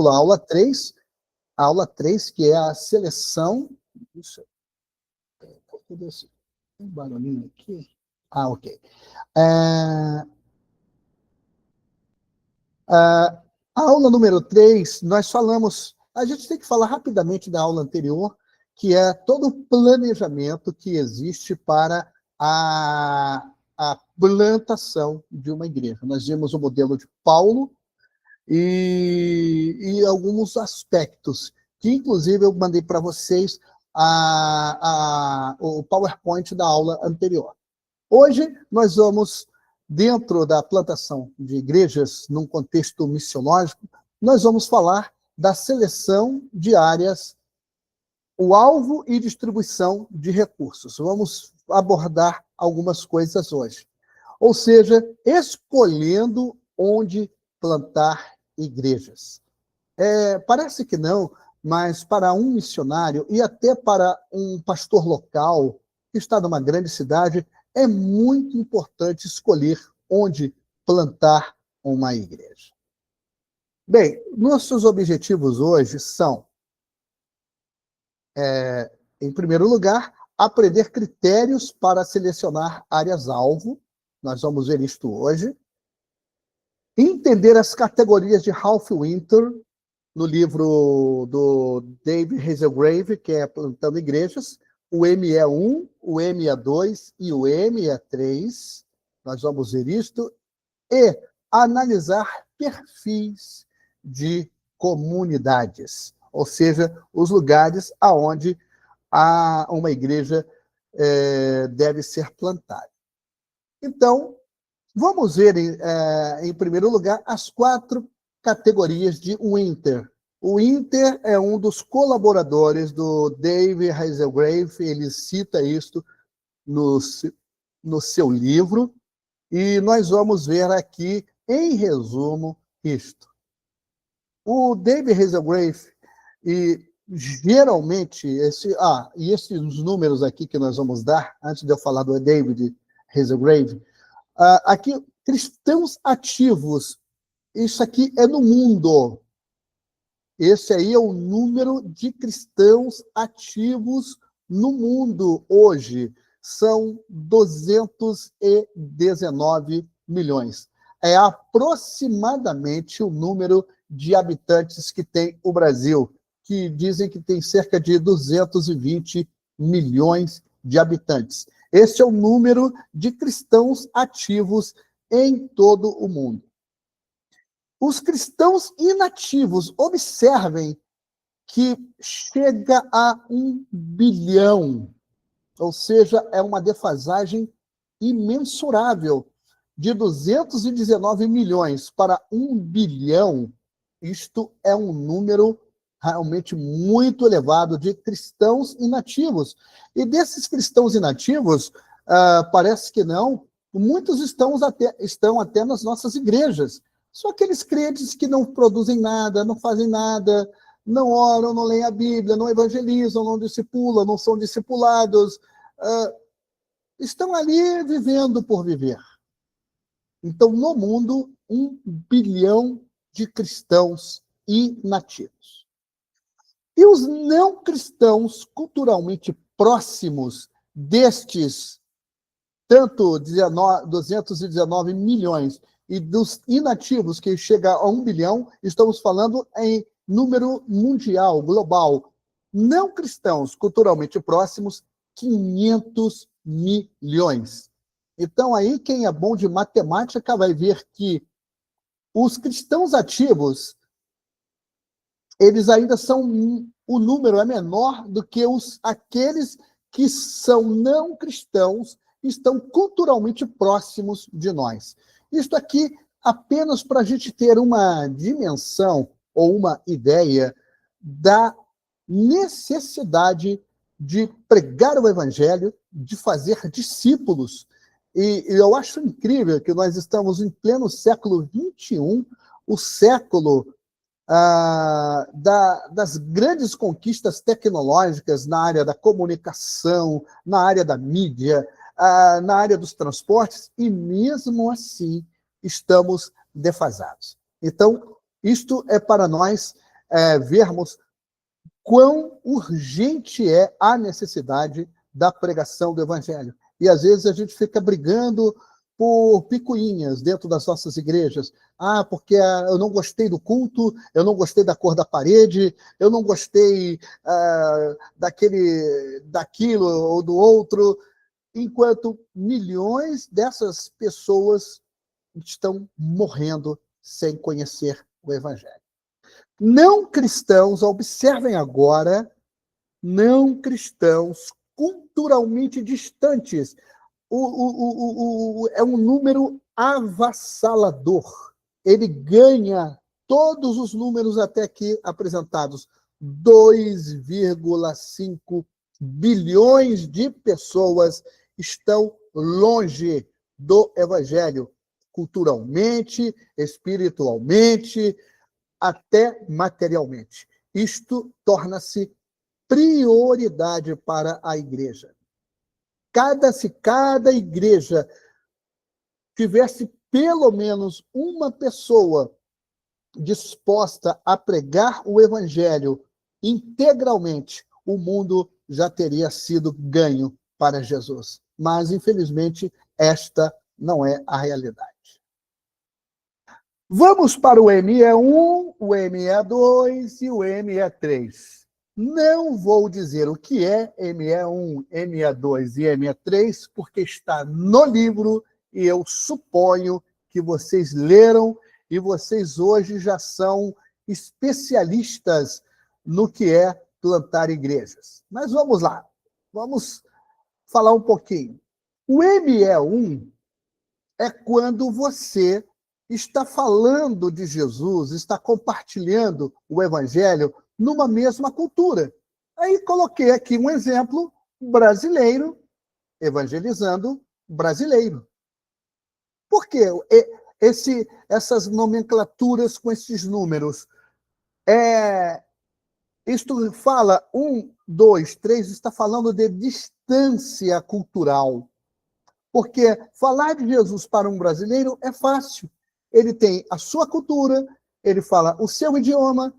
título, a aula 3, que é a seleção... Deixa eu ver se tem um barulhinho aqui. Ok. A aula número 3, nós falamos... A gente tem que falar rapidamente da aula anterior, que é todo o planejamento que existe para a plantação de uma igreja. Nós vimos o modelo de Paulo e alguns aspectos, que inclusive eu mandei para vocês o PowerPoint da aula anterior. Hoje nós vamos, dentro da plantação de igrejas, num contexto missionológico, nós vamos falar da seleção de áreas, o alvo e distribuição de recursos. Vamos abordar algumas coisas hoje. Ou seja, escolhendo onde plantar igrejas. Parece que não, mas para um missionário e até para um pastor local que está numa grande cidade, é muito importante escolher onde plantar uma igreja. Bem, nossos objetivos hoje são, em primeiro lugar, aprender critérios para selecionar áreas-alvo. Nós vamos ver isto hoje. Entender as categorias de Ralph Winter, no livro do David Hazelgrave, que é Plantando Igrejas, o ME1, o ME2 e o ME3. Nós vamos ver isto. E analisar perfis de comunidades, ou seja, os lugares aonde uma igreja deve ser plantada. Então, vamos ver, em primeiro lugar, as 4 categorias de Winter. O Winter é um dos colaboradores do David Hazelgrave, ele cita isto no seu livro, e nós vamos ver aqui, em resumo, isto. O David Hazelgrave, e geralmente, esses números aqui que nós vamos dar, antes de eu falar do David Hazelgrave, aqui, cristãos ativos, isso aqui é no mundo. Esse aí é o número de cristãos ativos no mundo hoje. São 219 milhões. É aproximadamente o número de habitantes que tem o Brasil, que dizem que tem cerca de 220 milhões de habitantes. Esse é o número de cristãos ativos em todo o mundo. Os cristãos inativos, observem que chega a 1 bilhão, ou seja, é uma defasagem imensurável. De 219 milhões para 1 bilhão, isto é um número realmente muito elevado de cristãos inativos. E desses cristãos inativos, parece que não, muitos estão até nas nossas igrejas. São aqueles crentes que não produzem nada, não fazem nada, não oram, não leem a Bíblia, não evangelizam, não discipulam, não são discipulados. Estão ali vivendo por viver. Então, no mundo, 1 bilhão de cristãos inativos. E os não cristãos culturalmente próximos destes, tanto 219 milhões, e dos inativos, que chega a 1 bilhão, estamos falando em número mundial, global. Não cristãos culturalmente próximos, 500 milhões. Então, aí, quem é bom de matemática vai ver que os cristãos ativos, eles ainda são, o número é menor do que aqueles que são não cristãos, estão culturalmente próximos de nós. Isto aqui apenas para a gente ter uma dimensão ou uma ideia da necessidade de pregar o evangelho, de fazer discípulos. E eu acho incrível que nós estamos em pleno século XXI, o século das grandes conquistas tecnológicas na área da comunicação, na área da mídia, na área dos transportes, e mesmo assim estamos defasados. Então, isto é para nós vermos quão urgente é a necessidade da pregação do Evangelho. E, às vezes, a gente fica brigando por picuinhas dentro das nossas igrejas. Porque eu não gostei do culto, eu não gostei da cor da parede, eu não gostei daquilo ou do outro, enquanto milhões dessas pessoas estão morrendo sem conhecer o Evangelho. Não cristãos, observem agora, não cristãos culturalmente distantes. É um número avassalador. Ele ganha todos os números até aqui apresentados. 2,5 bilhões de pessoas estão longe do Evangelho, culturalmente, espiritualmente, até materialmente. Isto torna-se prioridade para a igreja. Se cada igreja tivesse pelo menos uma pessoa disposta a pregar o Evangelho integralmente, o mundo já teria sido ganho para Jesus. Mas, infelizmente, esta não é a realidade. Vamos para o ME1, o ME2 e o ME3. Não vou dizer o que é ME1, ME2 e ME3, porque está no livro e eu suponho que vocês leram e vocês hoje já são especialistas no que é plantar igrejas. Mas vamos lá, vamos falar um pouquinho. O ME1 é quando você está falando de Jesus, está compartilhando o Evangelho numa mesma cultura. Aí coloquei aqui um exemplo brasileiro, evangelizando brasileiro. Por quê? Essas nomenclaturas com esses números? Isto fala 1, 2, 3, está falando de distância cultural. Porque falar de Jesus para um brasileiro é fácil. Ele tem a sua cultura, ele fala o seu idioma,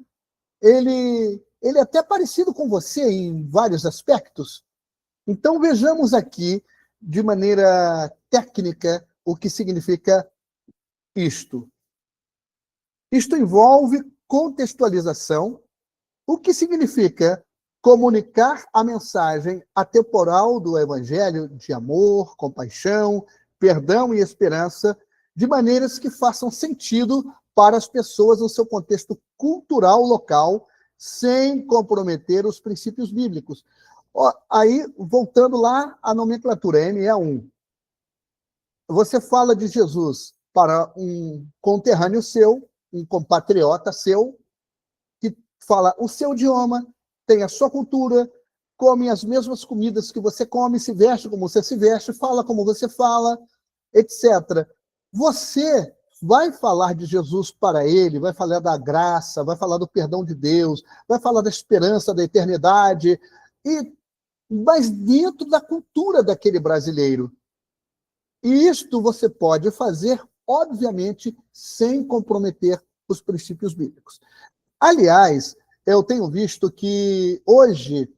ele é até parecido com você em vários aspectos. Então, vejamos aqui, de maneira técnica, o que significa isto. Isto envolve contextualização, o que significa comunicar a mensagem atemporal do Evangelho de amor, compaixão, perdão e esperança, de maneiras que façam sentido para as pessoas no seu contexto cultural local, sem comprometer os princípios bíblicos. Aí, voltando lá à nomenclatura, ME1. Você fala de Jesus para um conterrâneo seu, um compatriota seu, que fala o seu idioma, tem a sua cultura, come as mesmas comidas que você come, se veste como você se veste, fala como você fala, etc. Você vai falar de Jesus para ele, vai falar da graça, vai falar do perdão de Deus, vai falar da esperança da eternidade, mas dentro da cultura daquele brasileiro. E isto você pode fazer, obviamente, sem comprometer os princípios bíblicos. Aliás, eu tenho visto que hoje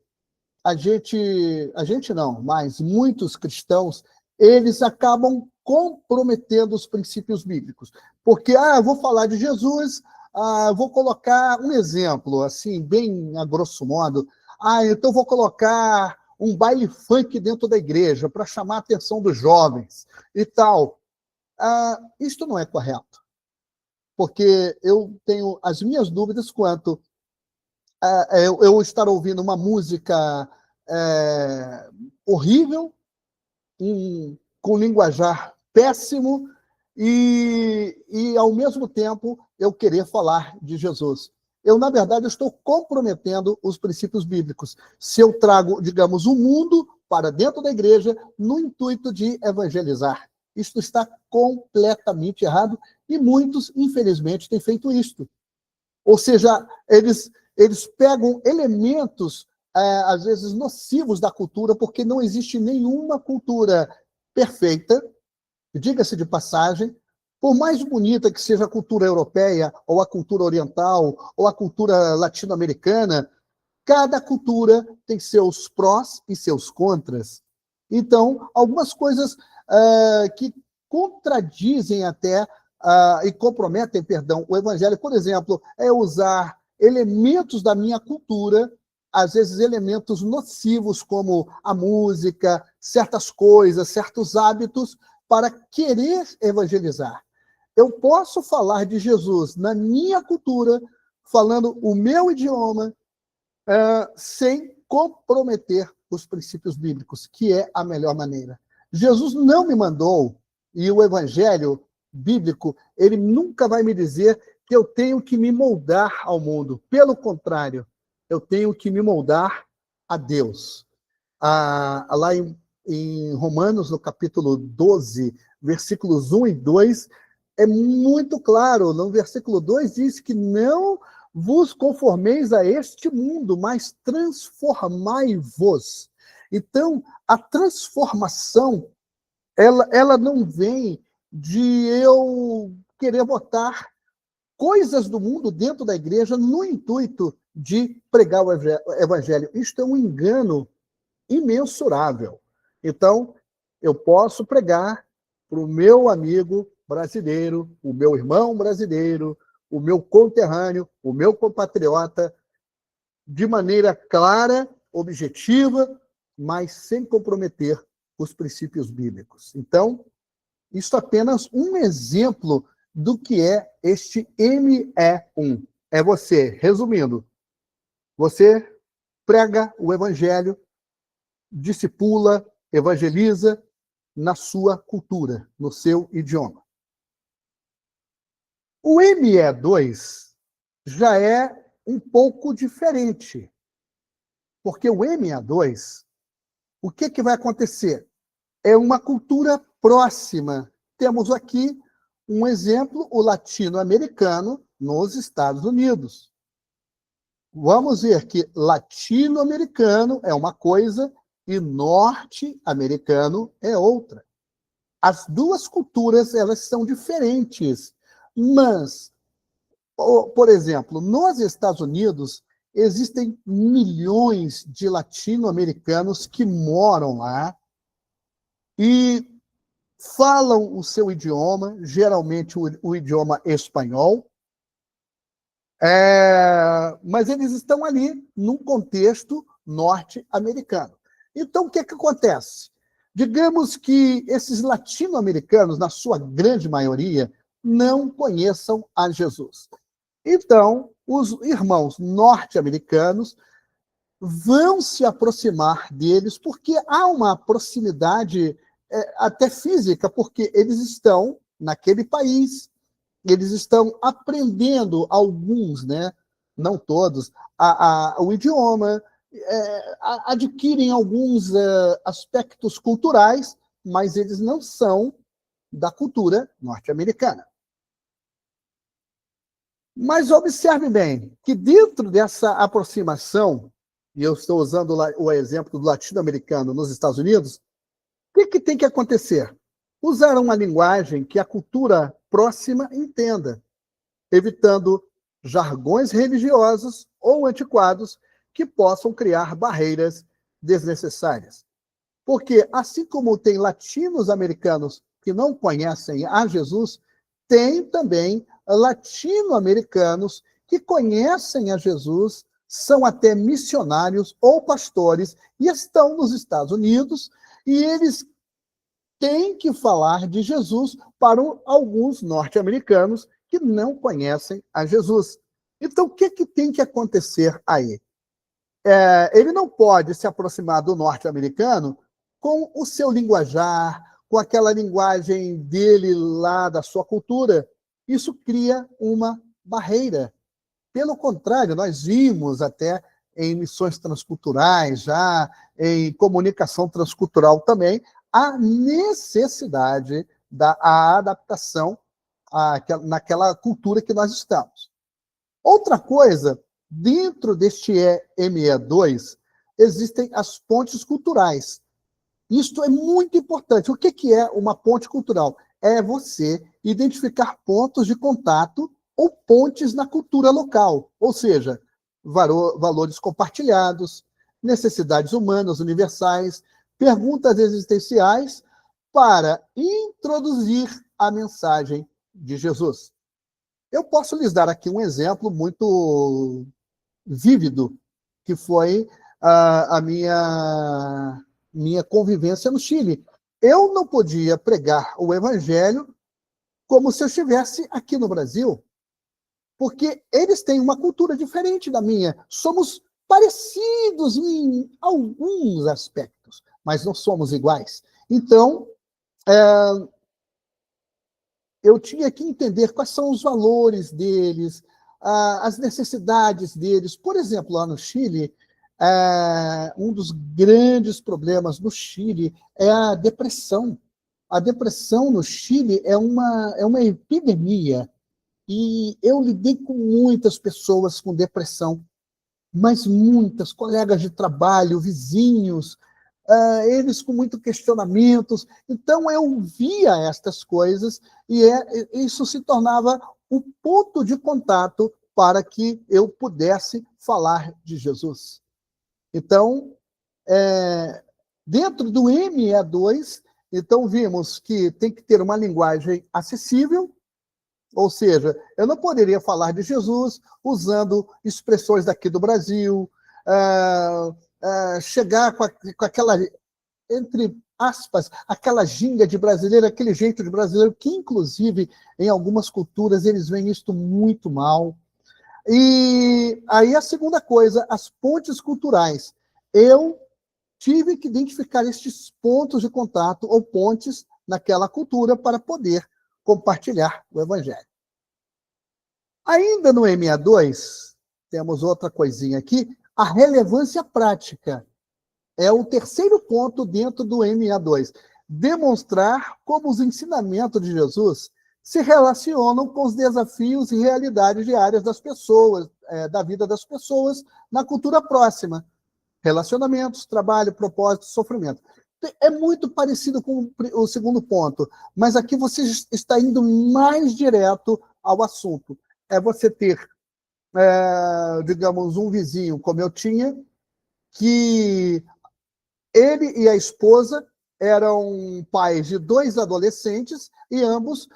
a gente não, mas muitos cristãos, eles acabam comprometendo os princípios bíblicos. Porque, vou falar de Jesus, vou colocar um exemplo, assim, bem a grosso modo. Então vou colocar um baile funk dentro da igreja para chamar a atenção dos jovens e tal. Isto não é correto. Porque eu tenho as minhas dúvidas quanto eu estar ouvindo uma música horrível, com linguajar péssimo, e ao mesmo tempo eu querer falar de Jesus. Eu, na verdade, estou comprometendo os princípios bíblicos. Se eu trago, digamos, o mundo para dentro da igreja no intuito de evangelizar. Isto está completamente errado e muitos, infelizmente, têm feito isto. Ou seja, eles pegam elementos, às vezes, nocivos da cultura, porque não existe nenhuma cultura perfeita, diga-se de passagem, Por mais bonita que seja a cultura europeia, ou a cultura oriental, ou a cultura latino-americana, cada cultura tem seus prós e seus contras. Então, algumas coisas que contradizem até e comprometem, perdão, o evangelho, por exemplo, é usar elementos da minha cultura, às vezes elementos nocivos como a música, certas coisas, certos hábitos, para querer evangelizar. Eu posso falar de Jesus na minha cultura, falando o meu idioma, sem comprometer os princípios bíblicos, que é a melhor maneira. Jesus não me mandou, e o evangelho bíblico, ele nunca vai me dizer que eu tenho que me moldar ao mundo. Pelo contrário, eu tenho que me moldar a Deus. Lá em Romanos, no capítulo 12, versículos 1 e 2, é muito claro. No versículo 2 diz que não vos conformeis a este mundo, mas transformai-vos. Então, a transformação, ela não vem de eu querer botar coisas do mundo dentro da igreja no intuito de pregar o evangelho. Isto é um engano imensurável. Então, eu posso pregar para o meu amigo brasileiro, o meu irmão brasileiro, o meu conterrâneo, o meu compatriota, de maneira clara, objetiva, mas sem comprometer os princípios bíblicos. Então, isso é apenas um exemplo do que é este ME1. É você, resumindo, você prega o evangelho, discipula, evangeliza na sua cultura, no seu idioma. O ME2 já é um pouco diferente, porque o ME2, o que vai acontecer? É uma cultura próxima. Temos aqui um exemplo, o latino-americano nos Estados Unidos. Vamos ver que latino-americano é uma coisa e norte-americano é outra. As duas culturas, elas são diferentes, mas, por exemplo, nos Estados Unidos, existem milhões de latino-americanos que moram lá e falam o seu idioma, geralmente o idioma espanhol, mas eles estão ali num contexto norte-americano. Então, o que acontece? Digamos que esses latino-americanos, na sua grande maioria, não conheçam a Jesus. Então, os irmãos norte-americanos vão se aproximar deles, porque há uma proximidade até física, porque eles estão naquele país, eles estão aprendendo alguns, né? Não todos, o idioma, adquirem alguns aspectos culturais, mas eles não são da cultura norte-americana. Mas observe bem que dentro dessa aproximação, e eu estou usando o exemplo do latino-americano nos Estados Unidos, o que tem que acontecer? Usar uma linguagem que a cultura próxima entenda, evitando jargões religiosos ou antiquados que possam criar barreiras desnecessárias. Porque, assim como tem latinos-americanos que não conhecem a Jesus, tem também latino-americanos que conhecem a Jesus, são até missionários ou pastores e estão nos Estados Unidos, e eles têm que falar de Jesus para alguns norte-americanos que não conhecem a Jesus. Então, o que tem que acontecer aí? Ele não pode se aproximar do norte-americano com o seu linguajar, com aquela linguagem dele lá, da sua cultura. Isso cria uma barreira. Pelo contrário, nós vimos até em missões transculturais, já em comunicação transcultural também, a necessidade da adaptação naquela cultura que nós estamos. Outra coisa, dentro deste ME2, existem as pontes culturais. Isto é muito importante. O que é uma ponte cultural? é você identificar pontos de contato ou pontes na cultura local, ou seja, valores compartilhados, necessidades humanas universais, perguntas existenciais para introduzir a mensagem de Jesus. Eu posso lhes dar aqui um exemplo muito vívido, que foi a minha convivência no Chile. Eu não podia pregar o evangelho como se eu estivesse aqui no Brasil, porque eles têm uma cultura diferente da minha. Somos parecidos em alguns aspectos, mas não somos iguais. Então, eu tinha que entender quais são os valores deles, as necessidades deles. Por exemplo, lá no Chile, um dos grandes problemas no Chile é a depressão. A depressão no Chile é uma epidemia. E eu lidei com muitas pessoas com depressão, mas muitas, colegas de trabalho, vizinhos, eles com muitos questionamentos. Então, eu via estas coisas e isso se tornava o ponto de contato para que eu pudesse falar de Jesus. Então, dentro do ME2, então vimos que tem que ter uma linguagem acessível, ou seja, eu não poderia falar de Jesus usando expressões daqui do Brasil, chegar com aquela, entre aspas, aquela ginga de brasileiro, aquele jeito de brasileiro, que inclusive em algumas culturas eles veem isto muito mal. E aí a segunda coisa, as pontes culturais. Eu tive que identificar estes pontos de contato ou pontes naquela cultura para poder compartilhar o evangelho. Ainda no MA2, temos outra coisinha aqui, a relevância prática. É o terceiro ponto dentro do MA2. Demonstrar como os ensinamentos de Jesus se relacionam com os desafios e realidades diárias das pessoas, da vida das pessoas na cultura próxima. Relacionamentos, trabalho, propósito, sofrimento. É muito parecido com o segundo ponto, mas aqui você está indo mais direto ao assunto. É você ter, digamos, um vizinho, como eu tinha, que ele e a esposa eram pais de 2 adolescentes e ambos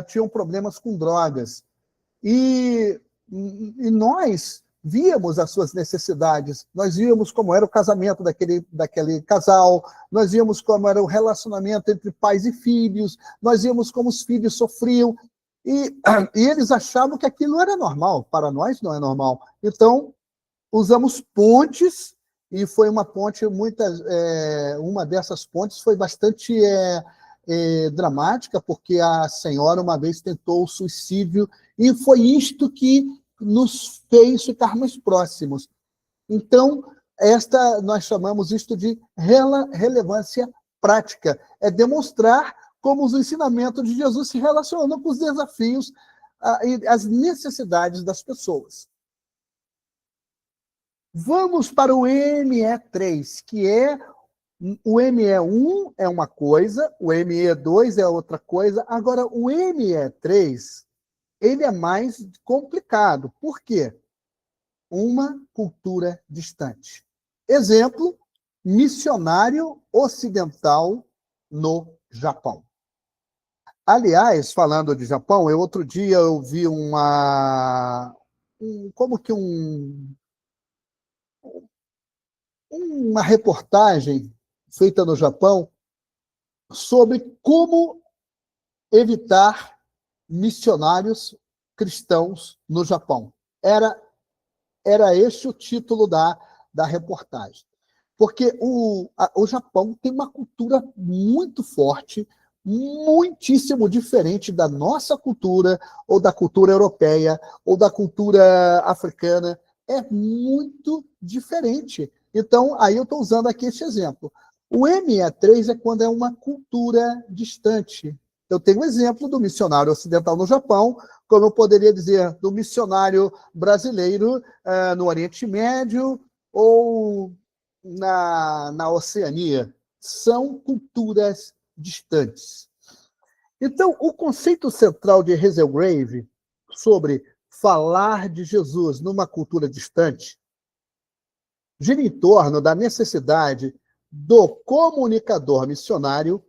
tinham problemas com drogas. E nós víamos as suas necessidades, nós víamos como era o casamento daquele casal, nós víamos como era o relacionamento entre pais e filhos, nós víamos como os filhos sofriam, e eles achavam que aquilo era normal, para nós não é normal. Então, usamos pontes, e foi uma ponte, uma dessas pontes foi bastante dramática, porque a senhora uma vez tentou o suicídio, e foi isto que nos fez ficar mais próximos. Então, nós chamamos isto de relevância prática, é demonstrar como os ensinamentos de Jesus se relacionam com os desafios e as necessidades das pessoas. Vamos para o ME3, que o ME1 é uma coisa, o ME2 é outra coisa. Agora, o ME3, ele é mais complicado. Por quê? Uma cultura distante. Exemplo, missionário ocidental no Japão. Aliás, falando de Japão, outro dia eu vi uma reportagem feita no Japão sobre como evitar missionários cristãos no Japão. Era este o título da reportagem. Porque o Japão tem uma cultura muito forte, muitíssimo diferente da nossa cultura, ou da cultura europeia, ou da cultura africana. É muito diferente. Então, aí eu estou usando aqui este exemplo. O ME3 é quando é uma cultura distante. Eu tenho um exemplo do missionário ocidental no Japão, como eu poderia dizer do missionário brasileiro no Oriente Médio ou na Oceania. São culturas distantes. Então, o conceito central de Haselgrave sobre falar de Jesus numa cultura distante gira em torno da necessidade do comunicador missionário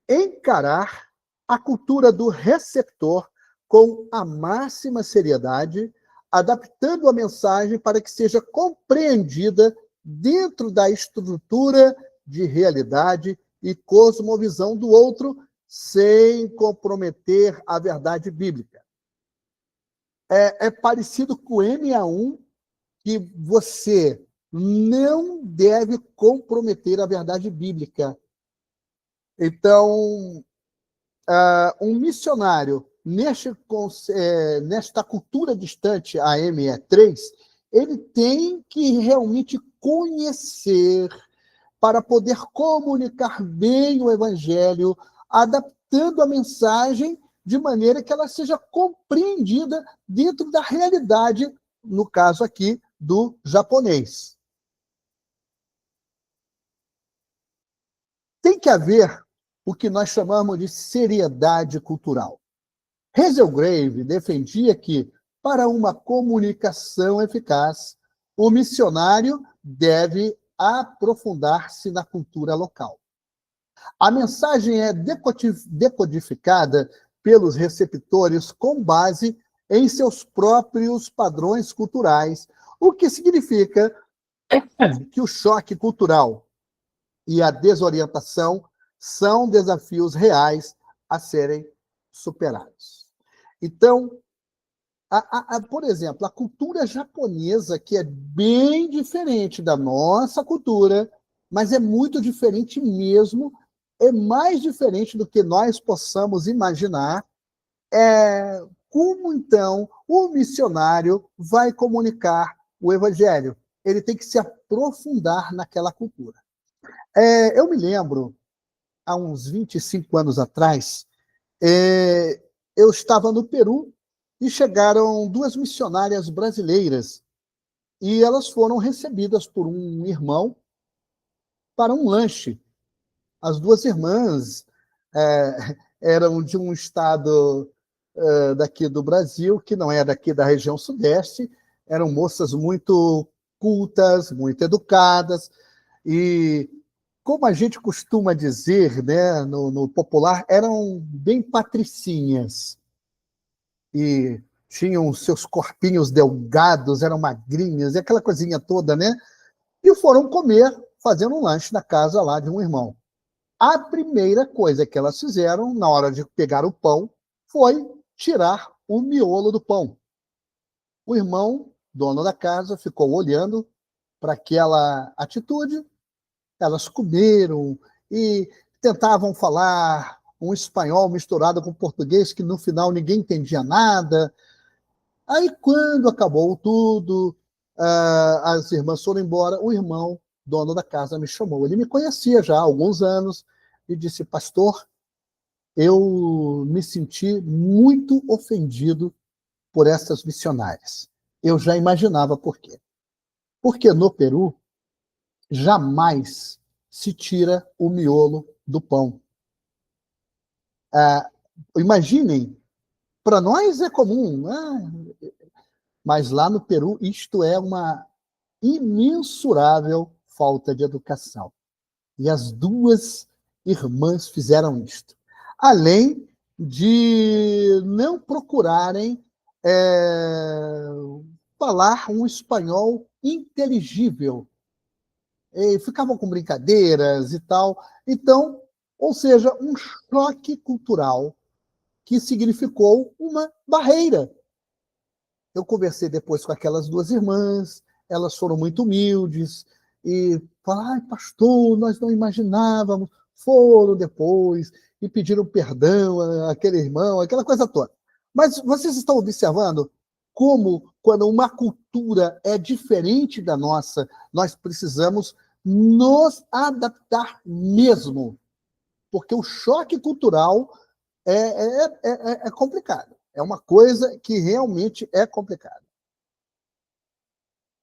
encarar a cultura do receptor com a máxima seriedade, adaptando a mensagem para que seja compreendida dentro da estrutura de realidade e cosmovisão do outro, sem comprometer a verdade bíblica. É parecido com o MA1, que você não deve comprometer a verdade bíblica. Então, um missionário nesta cultura distante, a ME3, ele tem que realmente conhecer para poder comunicar bem o evangelho, adaptando a mensagem de maneira que ela seja compreendida dentro da realidade, no caso aqui, do japonês. Tem que haver o que nós chamamos de seriedade cultural. Haselgrave defendia que, para uma comunicação eficaz, o missionário deve aprofundar-se na cultura local. A mensagem é decodificada pelos receptores com base em seus próprios padrões culturais, o que significa que o choque cultural e a desorientação são desafios reais a serem superados. Então, por exemplo, a cultura japonesa, que é bem diferente da nossa cultura, mas é muito diferente mesmo, é mais diferente do que nós possamos imaginar, como então o missionário vai comunicar o evangelho? Ele tem que se aprofundar naquela cultura. Eu me lembro, há uns 25 anos atrás, eu estava no Peru e chegaram duas missionárias brasileiras e elas foram recebidas por um irmão para um lanche. As duas irmãs eram de um estado daqui do Brasil, que não é daqui da região sudeste, eram moças muito cultas, muito educadas, e como a gente costuma dizer, né, no popular, eram bem patricinhas. E tinham seus corpinhos delgados, eram magrinhas, e aquela coisinha toda, né? E foram comer, fazendo um lanche na casa lá de um irmão. A primeira coisa que elas fizeram, na hora de pegar o pão, foi tirar o miolo do pão. O irmão, dono da casa, ficou olhando para aquela atitude. Elas comeram e tentavam falar um espanhol misturado com português, que no final ninguém entendia nada. Aí, quando acabou tudo, as irmãs foram embora, o irmão, dono da casa, me chamou. Ele me conhecia já há alguns anos e disse: pastor, eu me senti muito ofendido por essas missionárias. Eu já imaginava por quê. Porque no Peru, jamais se tira o miolo do pão. Imaginem, para nós é comum, mas lá no Peru isto é uma imensurável falta de educação. E as duas irmãs fizeram isto. Além de não procurarem falar um espanhol inteligível. E ficavam com brincadeiras e tal. Então, ou seja, um choque cultural que significou uma barreira. Eu conversei depois com aquelas duas irmãs, elas foram muito humildes, e falaram: ai, pastor, nós não imaginávamos. Foram depois e pediram perdão àquele irmão, aquela coisa toda. Mas vocês estão observando como, quando uma cultura é diferente da nossa, nós precisamos nos adaptar mesmo, porque o choque cultural é complicado. É uma coisa que realmente é complicada.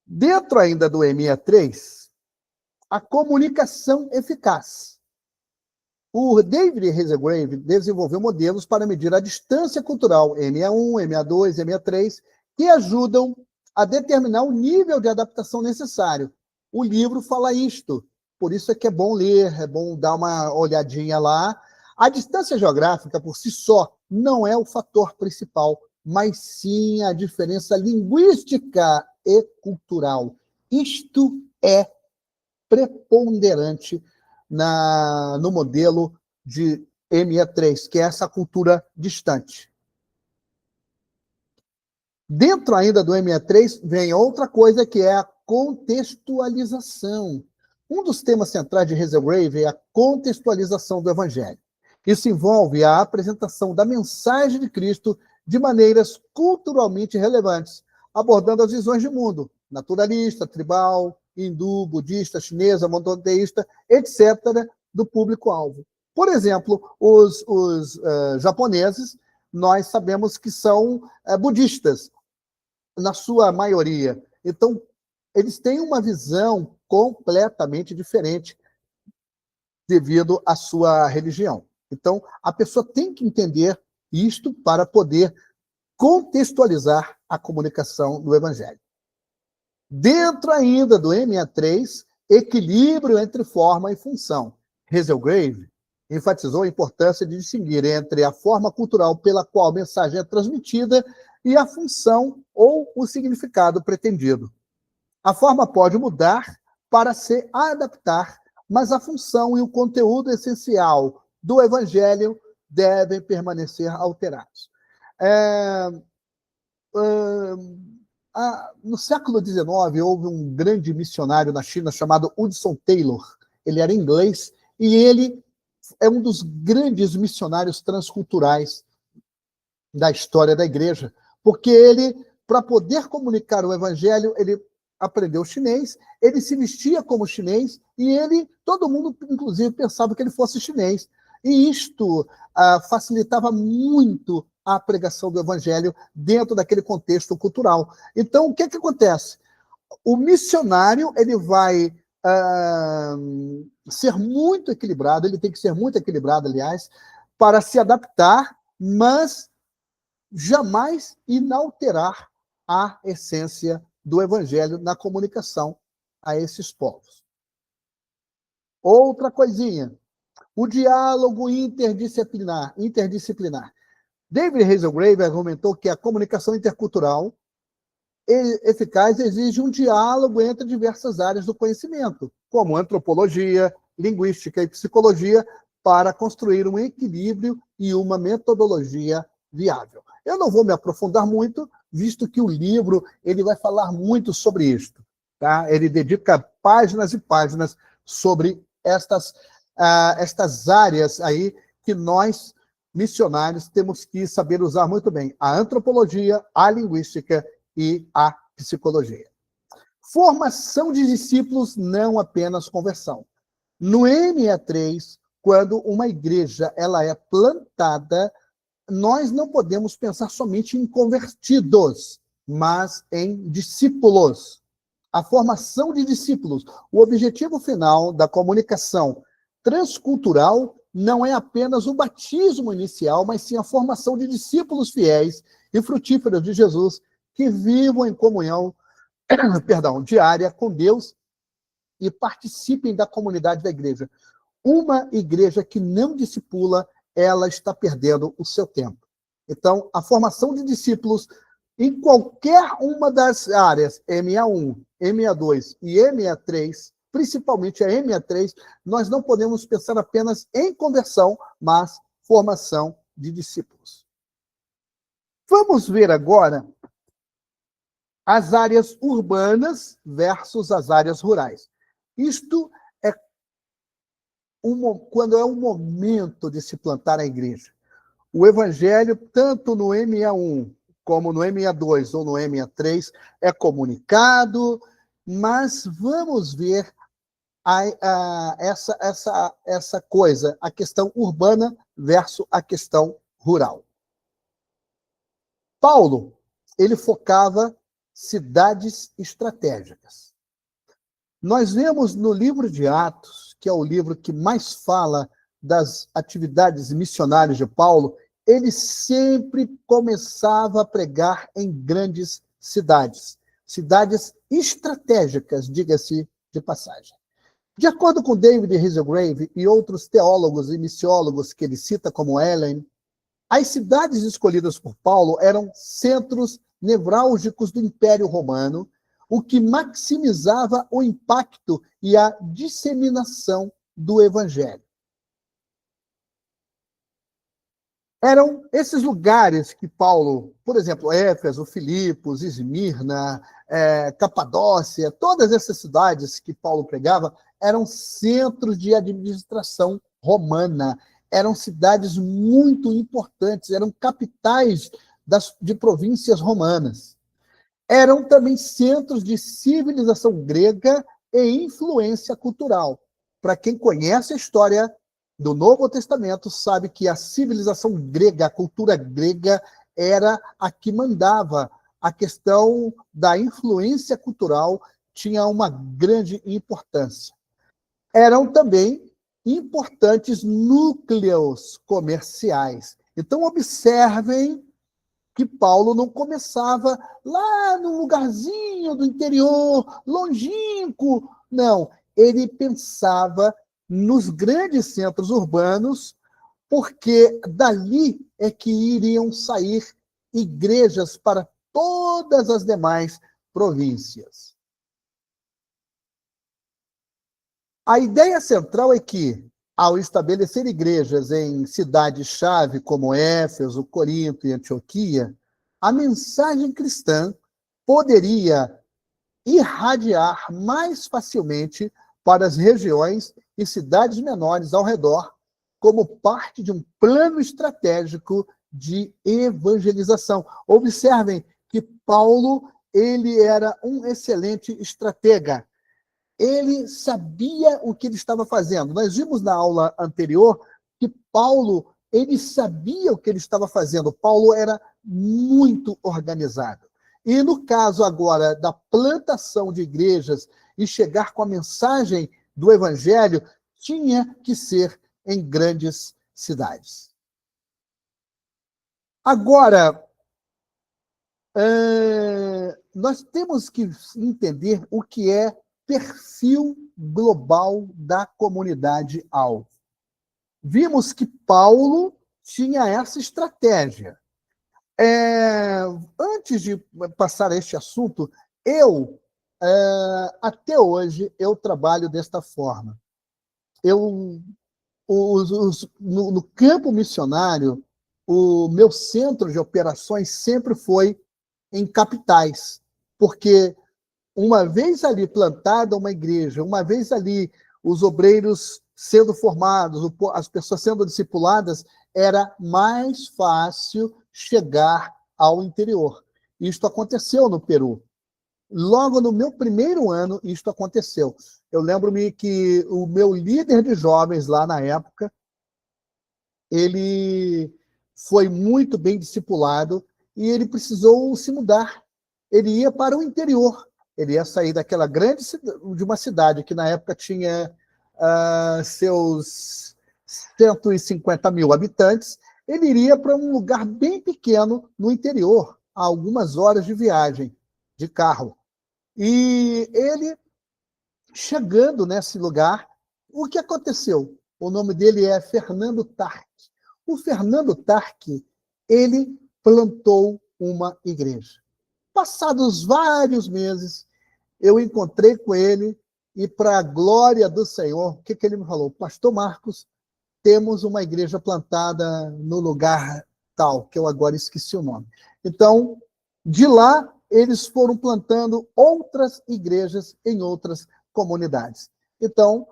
Dentro ainda do ME3, a comunicação eficaz. O David Haselgrave desenvolveu modelos para medir a distância cultural MA1, MA2, MA3, que ajudam a determinar o nível de adaptação necessário. O livro fala isto, por isso é que é bom ler, é bom dar uma olhadinha lá. A distância geográfica, por si só, não é o fator principal, mas sim a diferença linguística e cultural. Isto é preponderante no modelo de ME3, que é essa cultura distante. Dentro ainda do ME3 vem outra coisa, que é a contextualização. Um dos temas centrais de Haselgrave é a contextualização do Evangelho. Isso envolve a apresentação da mensagem de Cristo de maneiras culturalmente relevantes, abordando as visões de mundo, naturalista, tribal, hindu, budista, chinesa, monoteísta, etc., do público-alvo. Por exemplo, os japoneses, nós sabemos que são budistas, na sua maioria. Então, eles têm uma visão completamente diferente devido à sua religião. Então, a pessoa tem que entender isto para poder contextualizar a comunicação do Evangelho. Dentro ainda do MA3, equilíbrio entre forma e função. Haselgrave enfatizou a importância de distinguir entre a forma cultural pela qual a mensagem é transmitida e a função ou o significado pretendido. A forma pode mudar para se adaptar, mas a função e o conteúdo essencial do Evangelho devem permanecer alterados. No século XIX, houve um grande missionário na China chamado Hudson Taylor. Ele era inglês e ele é um dos grandes missionários transculturais da história da igreja, porque ele, para poder comunicar o Evangelho, ele aprendeu chinês, ele se vestia como chinês e todo mundo, inclusive, pensava que ele fosse chinês. E isto facilitava muito a pregação do Evangelho dentro daquele contexto cultural. Então, o que acontece? O missionário ele vai ser muito equilibrado, ele tem que ser muito equilibrado, aliás, para se adaptar, mas jamais inalterar a essência do Evangelho na comunicação a esses povos. Outra coisinha, o diálogo interdisciplinar. David Haselgrave argumentou que a comunicação intercultural eficaz exige um diálogo entre diversas áreas do conhecimento, como antropologia, linguística e psicologia, para construir um equilíbrio e uma metodologia viável. Eu não vou me aprofundar muito, visto que o livro ele vai falar muito sobre isto. Tá? Ele dedica páginas e páginas sobre estas áreas aí que nós, missionários, temos que saber usar muito bem. A antropologia, a linguística e a psicologia. Formação de discípulos, não apenas conversão. No MA3, quando uma igreja ela é plantada, nós não podemos pensar somente em convertidos, mas em discípulos. A formação de discípulos. O objetivo final da comunicação transcultural não é apenas o batismo inicial, mas sim a formação de discípulos fiéis e frutíferos de Jesus que vivam em comunhão diária com Deus e participem da comunidade da igreja. Uma igreja que não discipula, ela está perdendo o seu tempo. Então, a formação de discípulos em qualquer uma das áreas, MA1, MA2 e MA3, principalmente a MA3, nós não podemos pensar apenas em conversão, mas formação de discípulos. Vamos ver agora as áreas urbanas versus as áreas rurais. Isto é quando é o momento de se plantar a igreja. O evangelho, tanto no MA1 como no MA2 ou no MA3, é comunicado, mas vamos ver essa coisa, a questão urbana versus a questão rural. Paulo, ele focava cidades estratégicas. Nós vemos no livro de Atos, que é o livro que mais fala das atividades missionárias de Paulo, ele sempre começava a pregar em grandes cidades, cidades estratégicas, diga-se de passagem. De acordo com David Hazelgrave e outros teólogos e missiólogos que ele cita, como Ellen, as cidades escolhidas por Paulo eram centros nevrálgicos do Império Romano, o que maximizava o impacto e a disseminação do Evangelho. Eram esses lugares que Paulo, por exemplo, Éfeso, Filipos, Esmirna, Capadócia, todas essas cidades que Paulo pregava, eram centros de administração romana, eram cidades muito importantes, eram capitais de províncias romanas. Eram também centros de civilização grega e influência cultural. Para quem conhece a história do Novo Testamento, sabe que a civilização grega, a cultura grega, era a que mandava. A questão da influência cultural tinha uma grande importância. Eram também importantes núcleos comerciais. Então, observem que Paulo não começava lá num lugarzinho do interior, longínquo. Não, ele pensava nos grandes centros urbanos, porque dali é que iriam sair igrejas para todas as demais províncias. A ideia central é que, ao estabelecer igrejas em cidades-chave como Éfeso, Corinto e Antioquia, a mensagem cristã poderia irradiar mais facilmente para as regiões e cidades menores ao redor, como parte de um plano estratégico de evangelização. Observem que Paulo, ele era um excelente estratega. Ele sabia o que ele estava fazendo. Nós vimos na aula anterior que Paulo, ele sabia o que ele estava fazendo. Paulo era muito organizado. E no caso agora da plantação de igrejas e chegar com a mensagem do evangelho, tinha que ser em grandes cidades. Agora, nós temos que entender o que é perfil global da comunidade alvo. Vimos que Paulo tinha essa estratégia. Antes de passar a este assunto, até hoje, eu trabalho desta forma. No campo missionário, o meu centro de operações sempre foi em capitais, porque uma vez ali plantada uma igreja, uma vez ali os obreiros sendo formados, as pessoas sendo discipuladas, era mais fácil chegar ao interior. Isto aconteceu no Peru. Logo no meu primeiro ano, isto aconteceu. Eu lembro-me que o meu líder de jovens lá na época, ele foi muito bem discipulado e ele precisou se mudar. Ele ia para o interior. Ele ia sair daquela de uma cidade que na época tinha seus 150 mil habitantes. Ele iria para um lugar bem pequeno no interior, a algumas horas de viagem de carro. E ele, chegando nesse lugar, o que aconteceu? O nome dele é Fernando Tarque. O Fernando Tarque, ele plantou uma igreja. Passados vários meses, eu encontrei com ele e, para a glória do Senhor, o que ele me falou? Pastor Marcos, temos uma igreja plantada no lugar tal, que eu agora esqueci o nome. Então, de lá, eles foram plantando outras igrejas em outras comunidades. Então,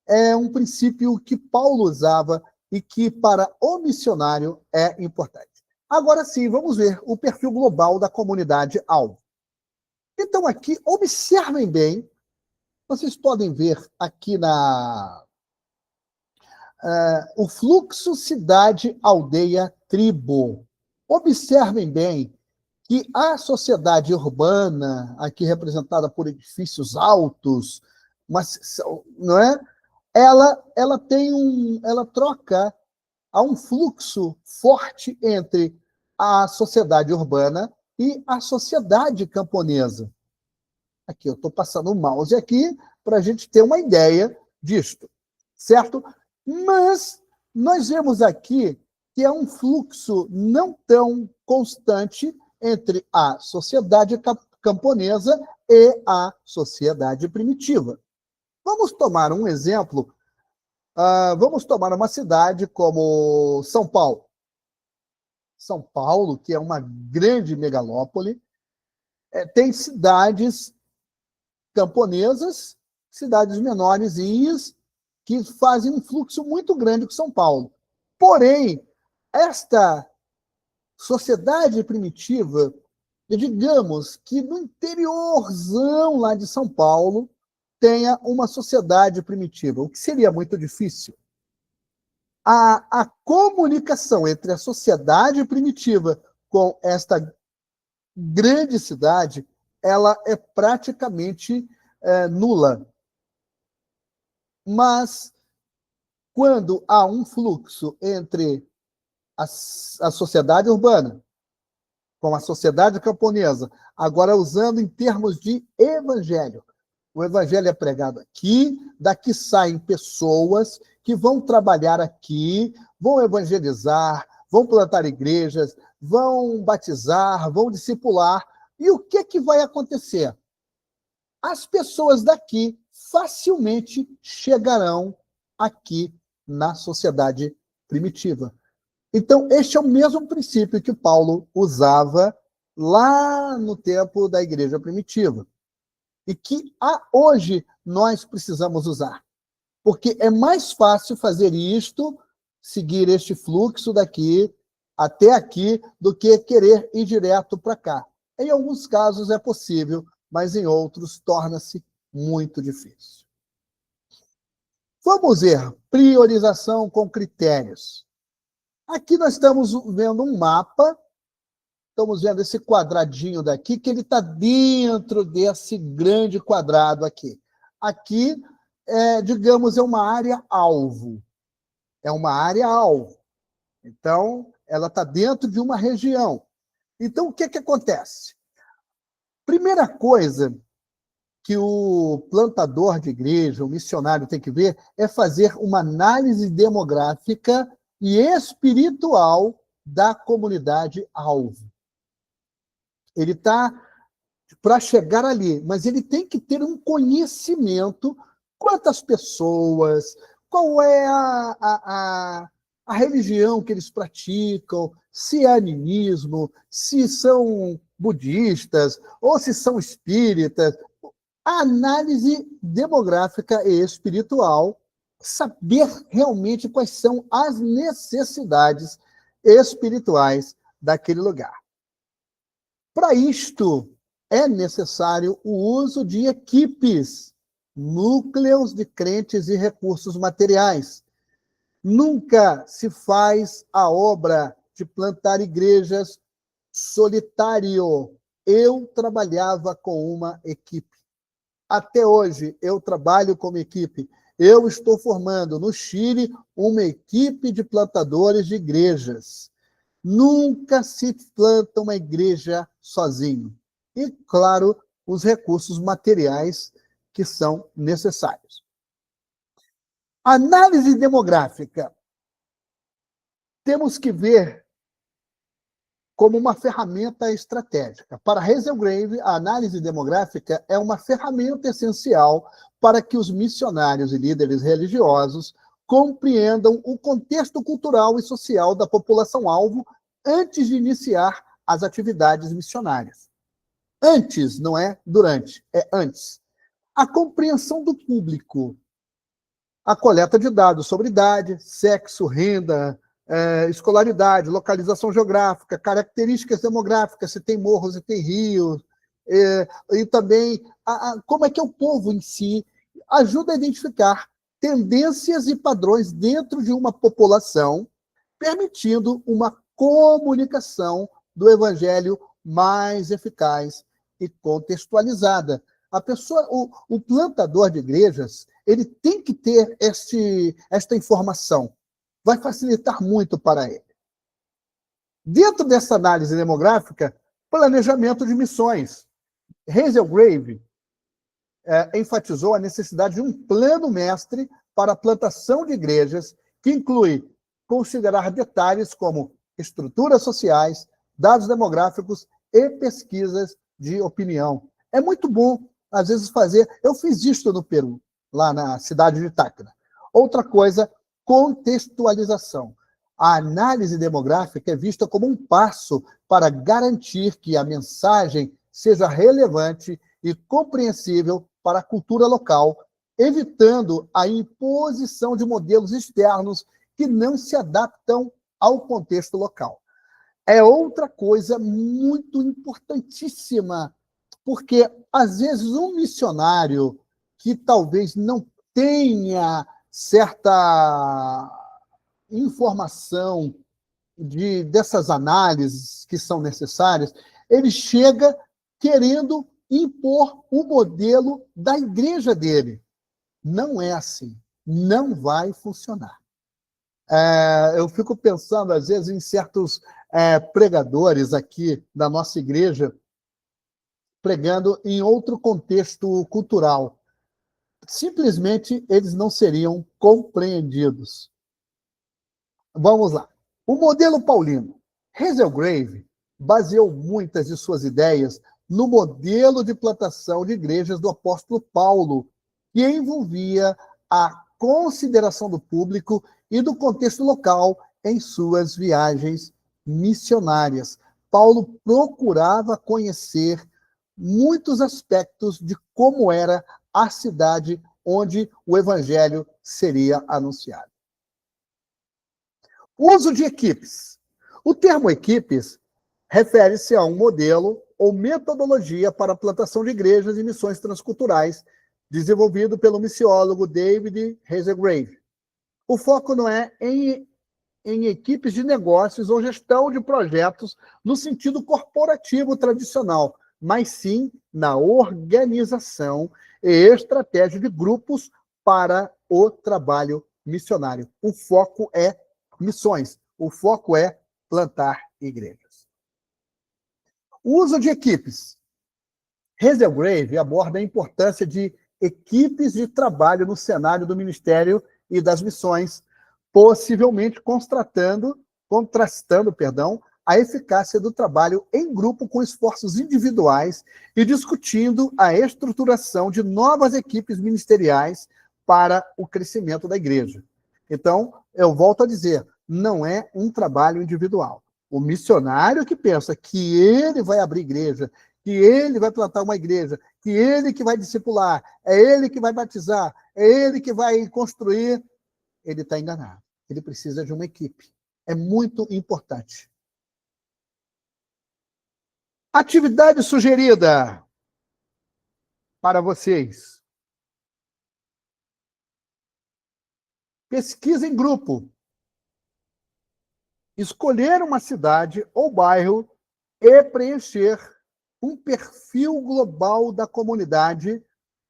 é um princípio que Paulo usava e que, para o missionário, é importante. Agora sim, vamos ver o perfil global da comunidade alvo. Então, aqui, observem bem, vocês podem ver aqui o fluxo cidade, aldeia, tribo. Observem bem que a sociedade urbana, aqui representada por edifícios altos, mas, não é? ela troca, há um fluxo forte entre a sociedade urbana e a sociedade camponesa. Aqui, eu estou passando o mouse aqui para a gente ter uma ideia disto, certo? Mas nós vemos aqui que é um fluxo não tão constante entre a sociedade camponesa e a sociedade primitiva. Vamos tomar um exemplo. Vamos tomar uma cidade como São Paulo. São Paulo, que é uma grande megalópole, tem cidades camponesas, cidades menorzinhas, que fazem um fluxo muito grande com São Paulo. Porém, esta sociedade primitiva, digamos que no interiorzão lá de São Paulo, tenha uma sociedade primitiva, o que seria muito difícil. A comunicação entre a sociedade primitiva com esta grande cidade, ela é praticamente nula. Mas, quando há um fluxo entre a sociedade urbana com a sociedade camponesa, agora usando em termos de evangelho, o evangelho é pregado aqui, daqui saem pessoas que vão trabalhar aqui, vão evangelizar, vão plantar igrejas, vão batizar, vão discipular. E o que vai acontecer? As pessoas daqui facilmente chegarão aqui na sociedade primitiva. Então, este é o mesmo princípio que Paulo usava lá no tempo da igreja primitiva. E que hoje nós precisamos usar. Porque é mais fácil fazer isto, seguir este fluxo daqui até aqui, do que querer ir direto para cá. Em alguns casos é possível, mas em outros torna-se muito difícil. Vamos ver priorização com critérios. Aqui nós estamos vendo um mapa, estamos vendo esse quadradinho daqui, que ele está dentro desse grande quadrado aqui. Aqui, digamos, é uma área-alvo. É uma área-alvo. Então, ela está dentro de uma região. Então, o que acontece? Primeira coisa que o plantador de igreja, o missionário tem que ver, é fazer uma análise demográfica e espiritual da comunidade-alvo. Ele está para chegar ali, mas ele tem que ter um conhecimento, quantas pessoas, qual é a religião que eles praticam, se é animismo, se são budistas, ou se são espíritas. A análise demográfica e espiritual, saber realmente quais são as necessidades espirituais daquele lugar. Para isto, é necessário o uso de equipes, núcleos de crentes e recursos materiais. Nunca se faz a obra de plantar igrejas solitário. Eu trabalhava com uma equipe. Até hoje, eu trabalho como equipe. Eu estou formando no Chile uma equipe de plantadores de igrejas. Nunca se planta uma igreja sozinho. E, claro, os recursos materiais que são necessários. Análise demográfica. Temos que ver como uma ferramenta estratégica. Para Haselgrave, a análise demográfica é uma ferramenta essencial para que os missionários e líderes religiosos compreendam o contexto cultural e social da população-alvo antes de iniciar as atividades missionárias. Antes, não é durante, é antes. A compreensão do público. A coleta de dados sobre idade, sexo, renda, escolaridade, localização geográfica, características demográficas, se tem morros, se tem rios, e também como é que é o povo em si, ajuda a identificar tendências e padrões dentro de uma população, permitindo uma comunicação do evangelho mais eficaz e contextualizada. A pessoa, o plantador de igrejas, ele tem que ter esta informação. Vai facilitar muito para ele. Dentro dessa análise demográfica, planejamento de missões. Hazelgrave enfatizou a necessidade de um plano mestre para a plantação de igrejas, que inclui considerar detalhes como estruturas sociais, dados demográficos e pesquisas de opinião. É muito bom, às vezes, fazer... Eu fiz isso no Peru, lá na cidade de Tacna. Outra coisa, contextualização. A análise demográfica é vista como um passo para garantir que a mensagem seja relevante e compreensível para a cultura local, evitando a imposição de modelos externos que não se adaptam ao contexto local. É outra coisa muito importantíssima, porque, às vezes, um missionário que talvez não tenha certa informação dessas análises que são necessárias, ele chega querendo impor o modelo da igreja dele. Não é assim. Não vai funcionar. Eu fico pensando, às vezes, em certos pregadores aqui da nossa igreja, pregando em outro contexto cultural. Simplesmente, eles não seriam compreendidos. Vamos lá. O modelo paulino. Hazelgrave baseou muitas de suas ideias no modelo de plantação de igrejas do apóstolo Paulo, que envolvia a consideração do público e do contexto local em suas viagens missionárias. Paulo procurava conhecer muitos aspectos de como era a cidade onde o evangelho seria anunciado. Uso de equipes. O termo equipes refere-se a um modelo ou metodologia para a plantação de igrejas e missões transculturais, desenvolvido pelo missiólogo David Hazelgrave. O foco não é em equipes de negócios ou gestão de projetos no sentido corporativo tradicional, mas sim na organização e estratégia de grupos para o trabalho missionário. O foco é missões. O foco é plantar igrejas. O uso de equipes. Hazelgrave aborda a importância de equipes de trabalho no cenário do ministério e das missões, possivelmente contrastando a eficácia do trabalho em grupo com esforços individuais e discutindo a estruturação de novas equipes ministeriais para o crescimento da igreja. Então, eu volto a dizer, não é um trabalho individual. O missionário que pensa que ele vai abrir igreja, que ele vai plantar uma igreja, que ele que vai discipular, é ele que vai batizar, é ele que vai construir, ele está enganado. Ele precisa de uma equipe. É muito importante. Atividade sugerida para vocês. Pesquisa em grupo. Escolher uma cidade ou bairro e preencher um perfil global da comunidade,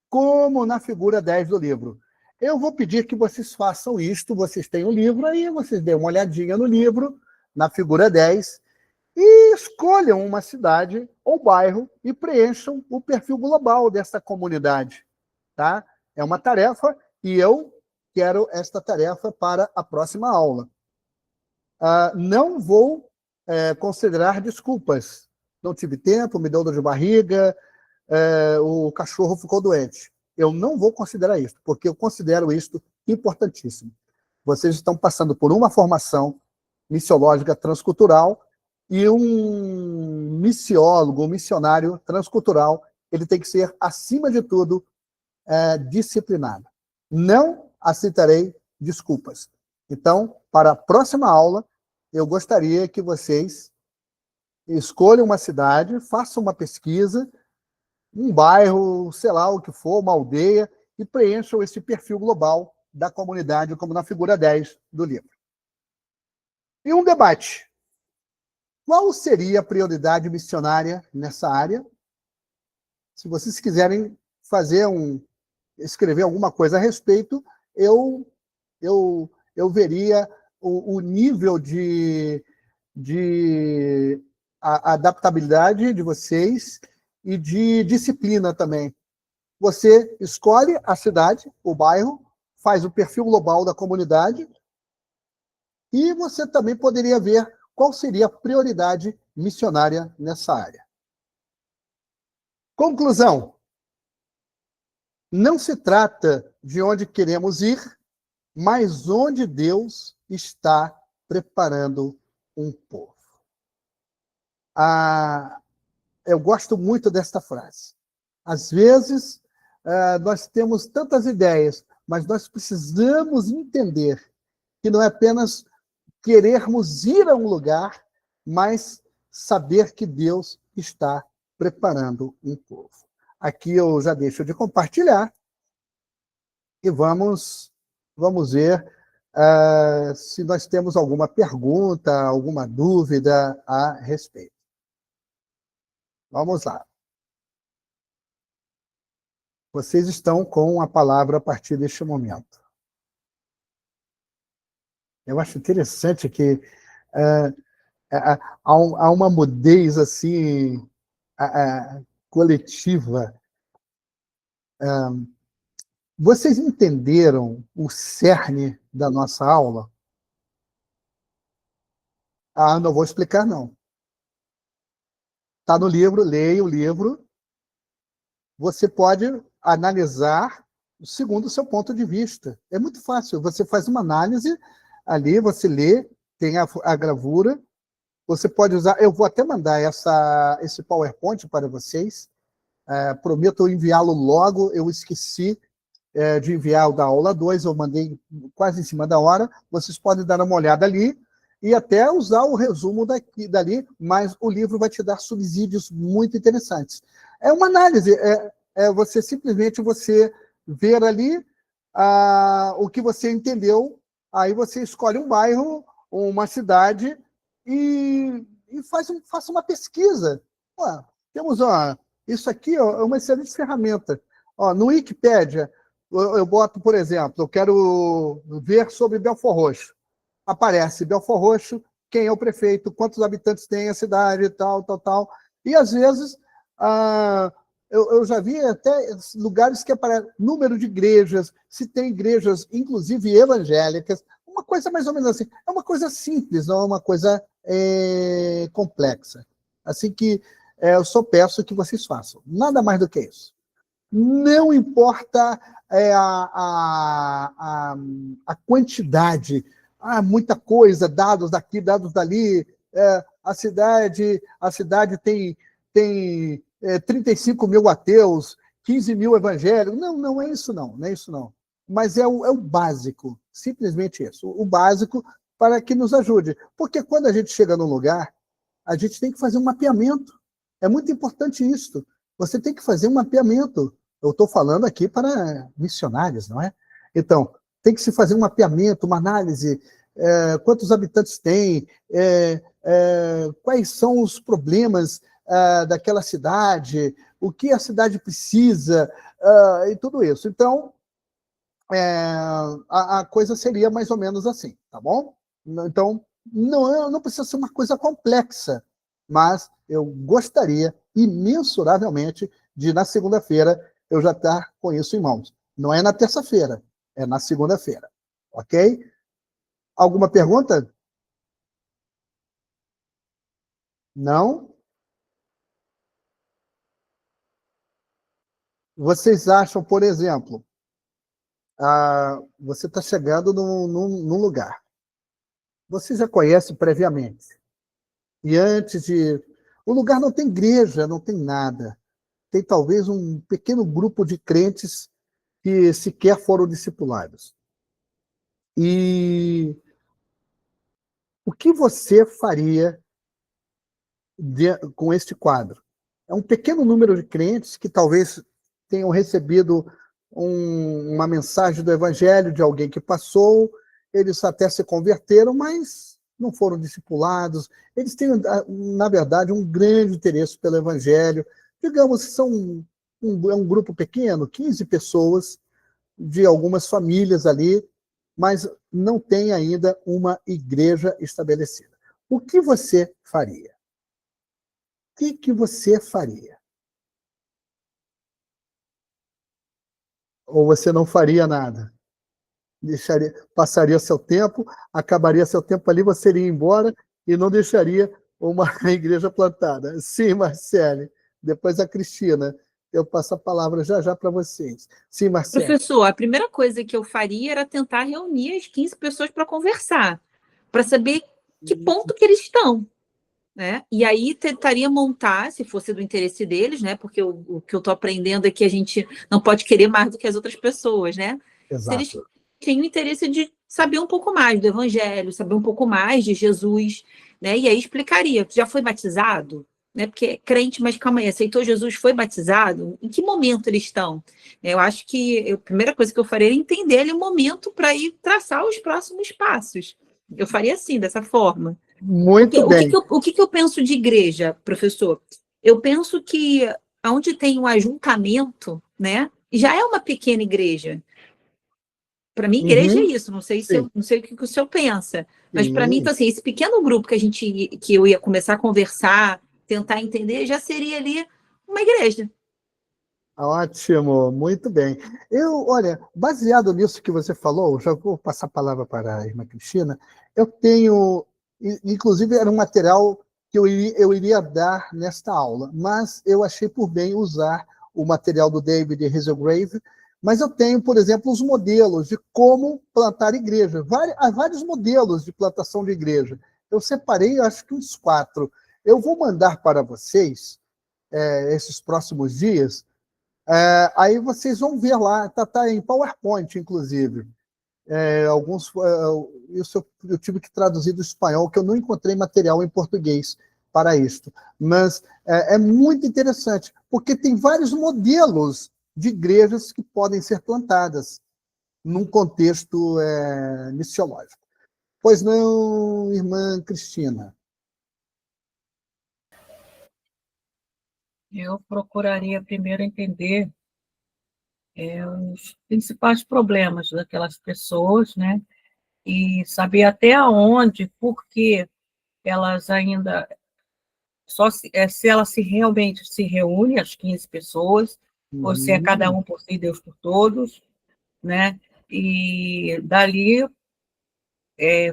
como na figura 10 do livro. Eu vou pedir que vocês façam isto, vocês têm o livro aí, vocês dêem uma olhadinha no livro, na figura 10, e escolham uma cidade ou bairro e preencham o perfil global dessa comunidade. Tá? É uma tarefa e eu quero esta tarefa para a próxima aula. Não vou considerar desculpas. Não tive tempo, me deu dor de barriga, o cachorro ficou doente. Eu não vou considerar isso, porque eu considero isso importantíssimo. Vocês estão passando por uma formação missiológica transcultural e um missiólogo, um missionário transcultural, ele tem que ser, acima de tudo, disciplinado. Não aceitarei desculpas. Então, para a próxima aula, eu gostaria que vocês escolham uma cidade, façam uma pesquisa, um bairro, sei lá o que for, uma aldeia, e preencham esse perfil global da comunidade, como na figura 10 do livro. E um debate. Qual seria a prioridade missionária nessa área? Se vocês quiserem escrever alguma coisa a respeito, eu veria o nível de adaptabilidade de vocês e de disciplina também. Você escolhe a cidade, o bairro, faz o perfil global da comunidade e você também poderia ver qual seria a prioridade missionária nessa área. Conclusão. Não se trata de onde queremos ir, mas onde Deus está preparando um povo. Eu gosto muito desta frase. Às vezes, nós temos tantas ideias, mas nós precisamos entender que não é apenas querermos ir a um lugar, mas saber que Deus está preparando um povo. Aqui eu já deixo de compartilhar e vamos ver se nós temos alguma pergunta, alguma dúvida a respeito. Vamos lá. Vocês estão com a palavra a partir deste momento. Eu acho interessante que há uma mudez assim, coletiva. Vocês entenderam o cerne da nossa aula? Não vou explicar, não. Está no livro, leia o livro. Você pode analisar segundo o seu ponto de vista. É muito fácil. Você faz uma análise ali, você lê, tem a gravura. Você pode usar... Eu vou até mandar esse PowerPoint para vocês. Prometo enviá-lo logo. Eu esqueci de enviar o da aula 2, eu mandei quase em cima da hora. Vocês podem dar uma olhada ali e até usar o resumo dali, mas o livro vai te dar subsídios muito interessantes. É uma análise, você simplesmente ver ali o que você entendeu, aí você escolhe um bairro, uma cidade e faça uma pesquisa. Temos, isso aqui é uma excelente ferramenta. No Wikipédia, eu boto, por exemplo, eu quero ver sobre Belford Roxo. Aparece Belford Roxo, quem é o prefeito, quantos habitantes tem a cidade, tal. E, às vezes, eu já vi até lugares que aparece número de igrejas, se tem igrejas, inclusive evangélicas, uma coisa mais ou menos assim. É uma coisa simples, não é uma coisa complexa. Assim que eu só peço que vocês façam. Nada mais do que isso. Não importa a quantidade, muita coisa, dados daqui, dados dali, a cidade tem 35 mil ateus, 15 mil evangélicos. Não é isso não, Mas é o básico, simplesmente isso, o básico para que nos ajude. Porque quando a gente chega num lugar, a gente tem que fazer um mapeamento. É muito importante isso. Você tem que fazer um mapeamento. Eu estou falando aqui para missionários, não é? Então, tem que se fazer um mapeamento, uma análise, quantos habitantes tem, quais são os problemas daquela cidade, o que a cidade precisa, e tudo isso. Então, a coisa seria mais ou menos assim, tá bom? Então, não precisa ser uma coisa complexa, mas eu gostaria imensuravelmente de, na segunda-feira, eu já estar com isso em mãos. Não é na terça-feira, é na segunda-feira. Ok? Alguma pergunta? Não? Vocês acham, por exemplo, você está chegando num lugar. Você já conhece previamente. E antes de... O lugar não tem igreja, não tem nada. Tem talvez um pequeno grupo de crentes que sequer foram discipulados. E o que você faria com este quadro? É um pequeno número de crentes que talvez tenham recebido uma mensagem do evangelho de alguém que passou, eles até se converteram, mas não foram discipulados. Eles têm, na verdade, um grande interesse pelo evangelho. Digamos que são é um grupo pequeno, 15 pessoas, de algumas famílias ali, mas não tem ainda uma igreja estabelecida. O que você faria? O que você faria? Ou você não faria nada? Passaria seu tempo, acabaria seu tempo ali, você iria embora e não deixaria uma igreja plantada. Sim, Marcele. Depois a Cristina. Eu passo a palavra já já para vocês. Sim, Marcele. Professor, a primeira coisa que eu faria era tentar reunir as 15 pessoas para conversar, para saber que ponto que eles estão, né? E aí tentaria montar, se fosse do interesse deles, né? Porque o que eu estou aprendendo é que a gente não pode querer mais do que as outras pessoas, né? Se eles Exato. têm o interesse de saber um pouco mais do Evangelho, saber um pouco mais de Jesus, né? E aí explicaria, já foi batizado? Né? Porque é crente, mas calma aí, aceitou Jesus, foi batizado? Em que momento eles estão? Eu acho que a primeira coisa que eu faria era entender ali o momento para ir traçar os próximos passos. Eu faria assim, dessa forma. Muito bem. O que eu penso de igreja, professor? Eu penso que onde tem um ajuntamento, né, já é uma pequena igreja. Para mim, igreja é Uhum. isso. Não sei se Sim, não sei o que o senhor pensa, mas para mim, então, sim. assim, esse pequeno grupo que eu ia começar a conversar, tentar entender, já seria ali uma igreja. Ótimo, muito bem. Olha, baseado nisso que você falou, já vou passar a palavra para a irmã Cristina. Eu tenho, inclusive, era um material que eu iria dar nesta aula, mas eu achei por bem usar o material do David Hazelgrave. Mas eu tenho, por exemplo, os modelos de como plantar igreja. Há vários modelos de plantação de igreja. Eu separei, acho que uns 4. Eu vou mandar para vocês, esses próximos dias. Aí vocês vão ver lá, tá em PowerPoint, inclusive. Isso eu tive que traduzir do espanhol, que eu não encontrei material em português para isto. Mas é muito interessante, porque tem vários modelos de igrejas que podem ser plantadas num contexto missiológico. Pois não, irmã Cristina? Eu procuraria primeiro entender os principais problemas daquelas pessoas, né? E saber até onde, por que elas ainda se elas se realmente se reúnem, as 15 pessoas, ou se é cada um por si, Deus por todos, né? E dali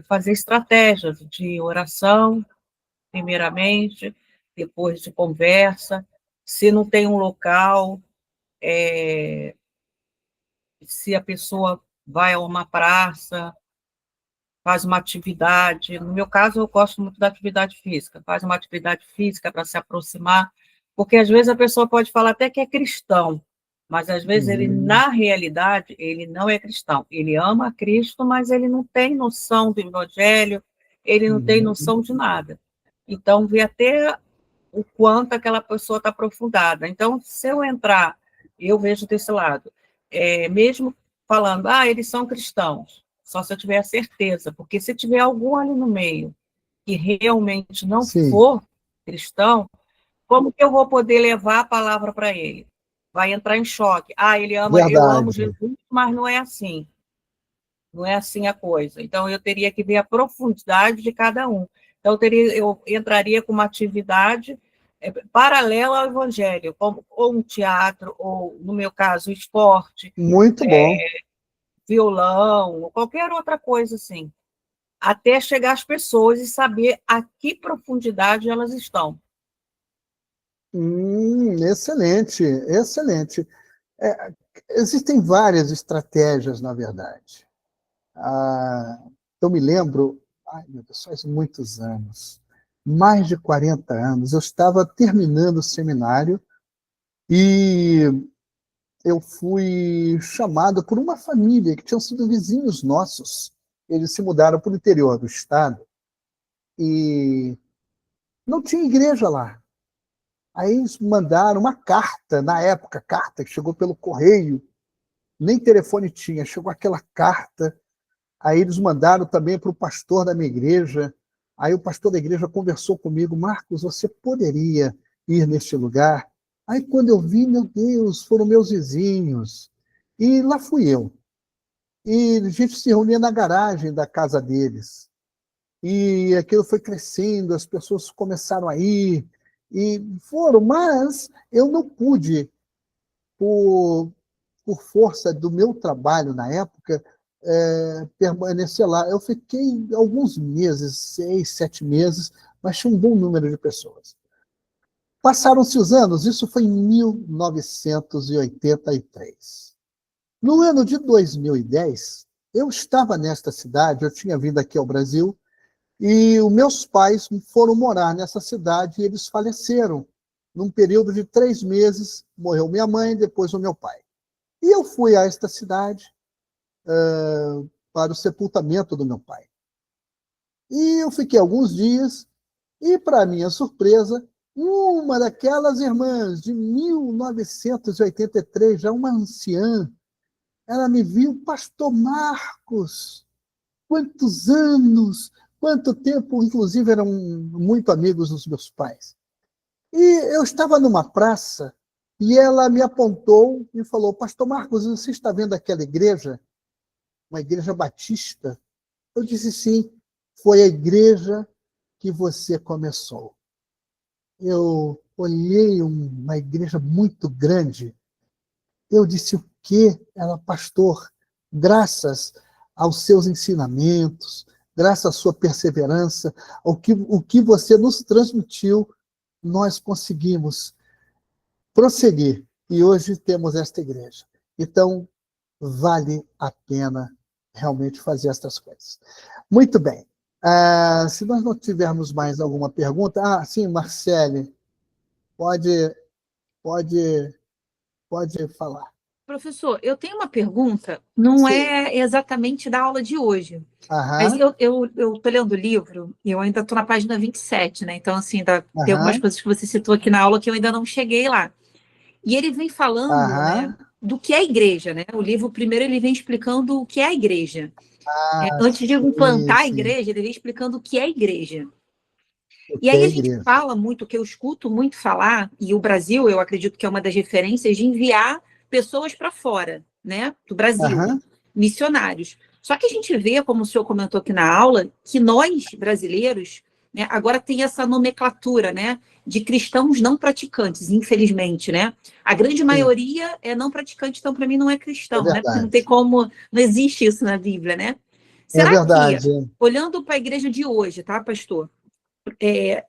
fazer estratégias de oração, primeiramente, depois de conversa. Se não tem um local, se a pessoa vai a uma praça, faz uma atividade. No meu caso, eu gosto muito da atividade física. Faz uma atividade física para se aproximar, porque às vezes a pessoa pode falar até que é cristão, mas às vezes ele, na realidade, ele não é cristão. Ele ama Cristo, mas ele não tem noção do evangelho, ele não tem noção de nada. Então, vê até o quanto aquela pessoa está aprofundada. Então, se eu entrar, eu vejo desse lado, mesmo falando, eles são cristãos, só se eu tiver a certeza, porque se tiver algum ali no meio que realmente não Sim. for cristão, como que eu vou poder levar a palavra para ele? Vai entrar em choque. Eu amo Verdade. Jesus, mas não é assim. Não é assim a coisa. Então, eu teria que ver a profundidade de cada um. Então, eu entraria com uma atividade paralela ao evangelho, como ou um teatro, ou, no meu caso, esporte, Muito bom. violão, ou qualquer outra coisa assim, até chegar às pessoas e saber a que profundidade elas estão. Excelente, excelente. Existem várias estratégias, na verdade. Eu me lembro, meu Deus, faz muitos anos, mais de 40 anos, eu estava terminando o seminário e eu fui chamado por uma família que tinham sido vizinhos nossos. Eles se mudaram para o interior do estado e não tinha igreja lá. Aí eles mandaram uma carta, na época, carta que chegou pelo correio, nem telefone tinha, chegou aquela carta. Aí eles mandaram também para o pastor da minha igreja. Aí o pastor da igreja conversou comigo: Marcos, você poderia ir neste lugar? Aí, quando eu vi, meu Deus, foram meus vizinhos. E lá fui eu. E a gente se reunia na garagem da casa deles. E aquilo foi crescendo, as pessoas começaram a ir, e foram, mas eu não pude, por, por força do meu trabalho na época, permanecer lá. Eu fiquei alguns meses, 6, 7 meses, mas tinha um bom número de pessoas. Passaram-se os anos, isso foi em 1983. No ano de 2010, eu estava nesta cidade, eu tinha vindo aqui ao Brasil, e os meus pais foram morar nessa cidade e eles faleceram. Num período de 3 meses, morreu minha mãe, depois o meu pai. E eu fui a esta cidade para o sepultamento do meu pai. E eu fiquei alguns dias, e, para minha surpresa, uma daquelas irmãs de 1983, já uma anciã, ela me viu: Pastor Marcos, quantos anos, quanto tempo, inclusive eram muito amigos dos meus pais. E eu estava numa praça e ela me apontou e falou: Pastor Marcos, você está vendo aquela igreja? Uma igreja batista? Eu disse: sim, foi a igreja que você começou. Eu olhei uma igreja muito grande. Eu disse: o quê? Ela: pastor, graças aos seus ensinamentos, graças à sua perseverança, o que você nos transmitiu, nós conseguimos prosseguir. E hoje temos esta igreja. Então, vale a pena realmente fazer estas coisas. Muito bem. Se nós não tivermos mais alguma pergunta... sim, Marcele, pode falar. Professor, eu tenho uma pergunta, não Sim. é exatamente da aula de hoje, mas Aham, eu estou lendo o livro e eu ainda estou na página 27, né? Então, assim, tem algumas aham, coisas que você citou aqui na aula que eu ainda não cheguei lá. E ele vem falando, né, aham. do que é a igreja, né? O livro, primeiro, ele vem explicando o que é a igreja. Antes de Sim, implantar a sim. igreja, ele vem explicando o que é a igreja. O E que aí é a gente igreja? fala muito, que eu escuto muito falar, e o Brasil, eu acredito que é uma das referências de enviar pessoas para fora, né, do Brasil, Aham, missionários. Só que a gente vê, como o senhor comentou aqui na aula, que nós, brasileiros, né, agora tem essa nomenclatura, né, de cristãos não praticantes, infelizmente, né? A grande sim, maioria é não praticante, então para mim não é é cristão, né? Porque não tem verdade. como, não existe isso na Bíblia, né? É Será que, verdade. olhando para a igreja de hoje, tá, pastor?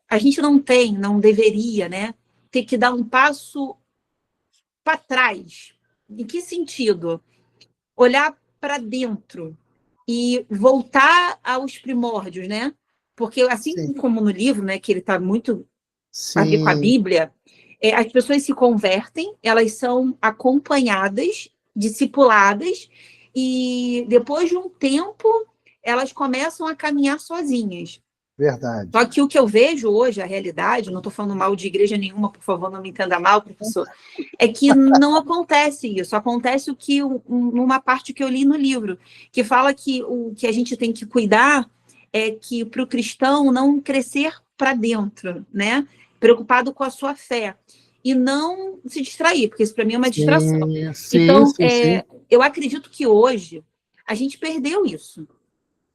A gente não deveria, né, ter que dar um passo para trás. Em que sentido? Olhar para dentro e voltar aos primórdios, né? Porque Sim, assim como no livro, né, que ele está muito a ver com a sim, Bíblia, as pessoas se convertem, elas são acompanhadas, discipuladas, e depois de um tempo elas começam a caminhar sozinhas. verdade. Só que o que eu vejo hoje, a realidade, não estou falando mal de igreja nenhuma, por favor, não me entenda mal, professor, é que não acontece isso. Acontece o que numa parte que eu li no livro, que fala que o que a gente tem que cuidar é que para o cristão não crescer para dentro, né? Preocupado com a sua fé. E não se distrair, porque isso para mim é uma distração. Sim, sim, Então, sim, sim. eu acredito que hoje a gente perdeu isso,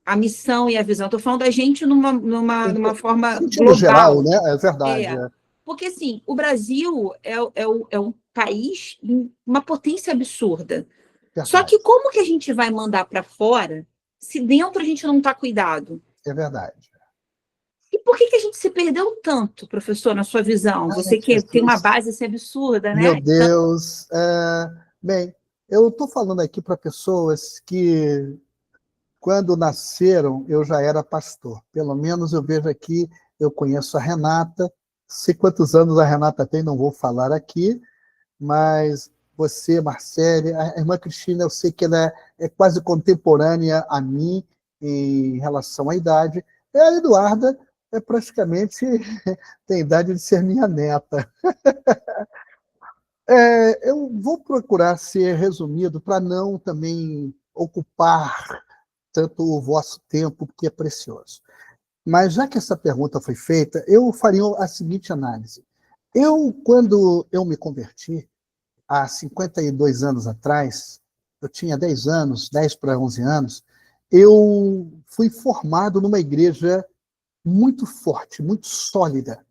a missão e a visão. Estou falando da gente numa forma Sentido geral, global. né? É verdade. É, porque assim, o Brasil é um país, uma potência absurda. Só que Verdade. como que a gente vai mandar para fora se dentro a gente não está cuidado? É verdade. E por que a gente se perdeu tanto, professor, na sua visão? Ai, Você que tem uma Jesus. base assim, absurda, Meu né? Então, Deus. Bem, eu estou falando aqui para pessoas que, quando nasceram, eu já era pastor. Pelo menos eu vejo aqui, eu conheço a Renata. Sei quantos anos a Renata tem, não vou falar aqui, mas você, Marcele, a irmã Cristina, eu sei que ela é quase contemporânea a mim em relação à idade. E a Eduarda é praticamente tem idade de ser minha neta. Eu vou procurar ser resumido para não também ocupar tanto o vosso tempo, que é precioso. Mas já que essa pergunta foi feita, eu faria a seguinte análise. Quando eu me converti, há 52 anos atrás, eu tinha 10 anos, 10 para 11 anos, eu fui formado numa igreja muito forte, muito sólida.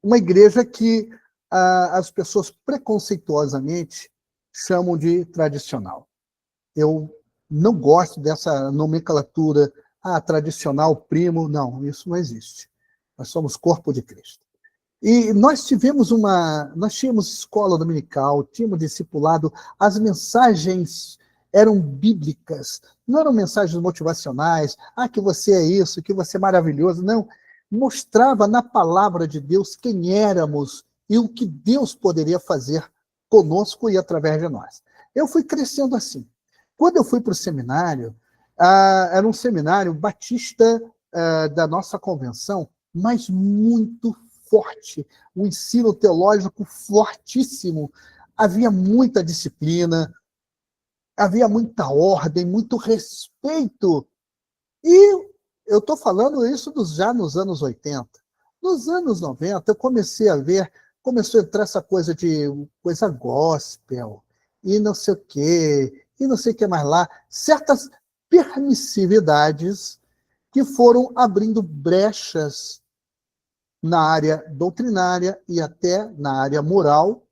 Uma igreja que as pessoas preconceituosamente chamam de tradicional. Eu não gosto dessa nomenclatura, tradicional, primo, não, isso não existe. Nós somos corpo de Cristo. E nós tínhamos escola dominical, tínhamos discipulado, as mensagens eram bíblicas, não eram mensagens motivacionais, que você é isso, que você é maravilhoso, não. Mostrava na palavra de Deus quem éramos e o que Deus poderia fazer conosco e através de nós. Eu fui crescendo assim. Quando eu fui para o seminário, era um seminário batista da nossa convenção, mas muito forte, um ensino teológico fortíssimo. Havia muita disciplina, havia muita ordem, muito respeito. E eu estou falando isso já nos anos 80. Nos anos 90, eu comecei a ver, começou a entrar essa coisa de coisa gospel, e não sei o quê, e não sei o que mais lá, certas permissividades que foram abrindo brechas na área doutrinária e até na área moral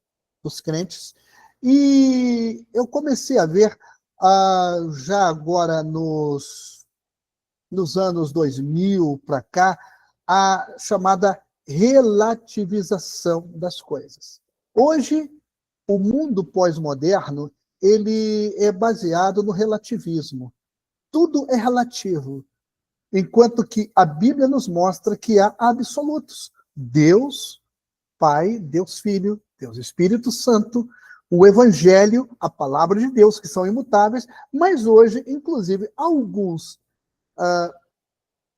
dos crentes. E eu comecei a ver, já agora nos anos 2000 para cá, a chamada relativização das coisas. Hoje, o mundo pós-moderno ele é baseado no relativismo. Tudo é relativo. Enquanto que a Bíblia nos mostra que há absolutos. Deus, Pai, Deus Filho, Deus Espírito Santo, o Evangelho, a palavra de Deus, que são imutáveis, mas hoje, inclusive, alguns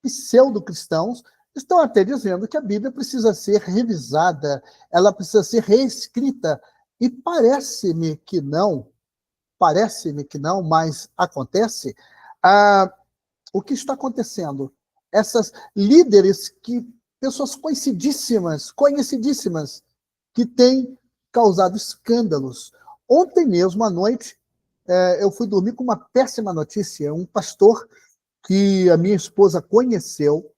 pseudo-cristãos estão até dizendo que a Bíblia precisa ser revisada, ela precisa ser reescrita, e parece-me que não, mas acontece. O que está acontecendo? Essas líderes, pessoas conhecidíssimas, que têm causado escândalos. Ontem mesmo, à noite, eu fui dormir com uma péssima notícia. Um pastor que a minha esposa conheceu,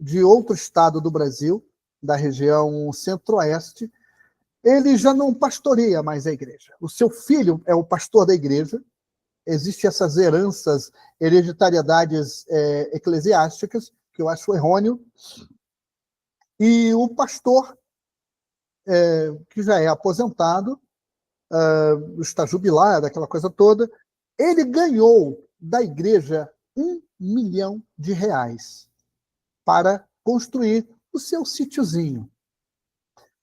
de outro estado do Brasil, da região centro-oeste, ele já não pastoreia mais a igreja. O seu filho é o pastor da igreja. Existem essas heranças, hereditariedades eclesiásticas, que eu acho errôneo. E o pastor, que já é aposentado, está jubilado, aquela coisa toda, ele ganhou da igreja R$1 milhão para construir o seu sítiozinho.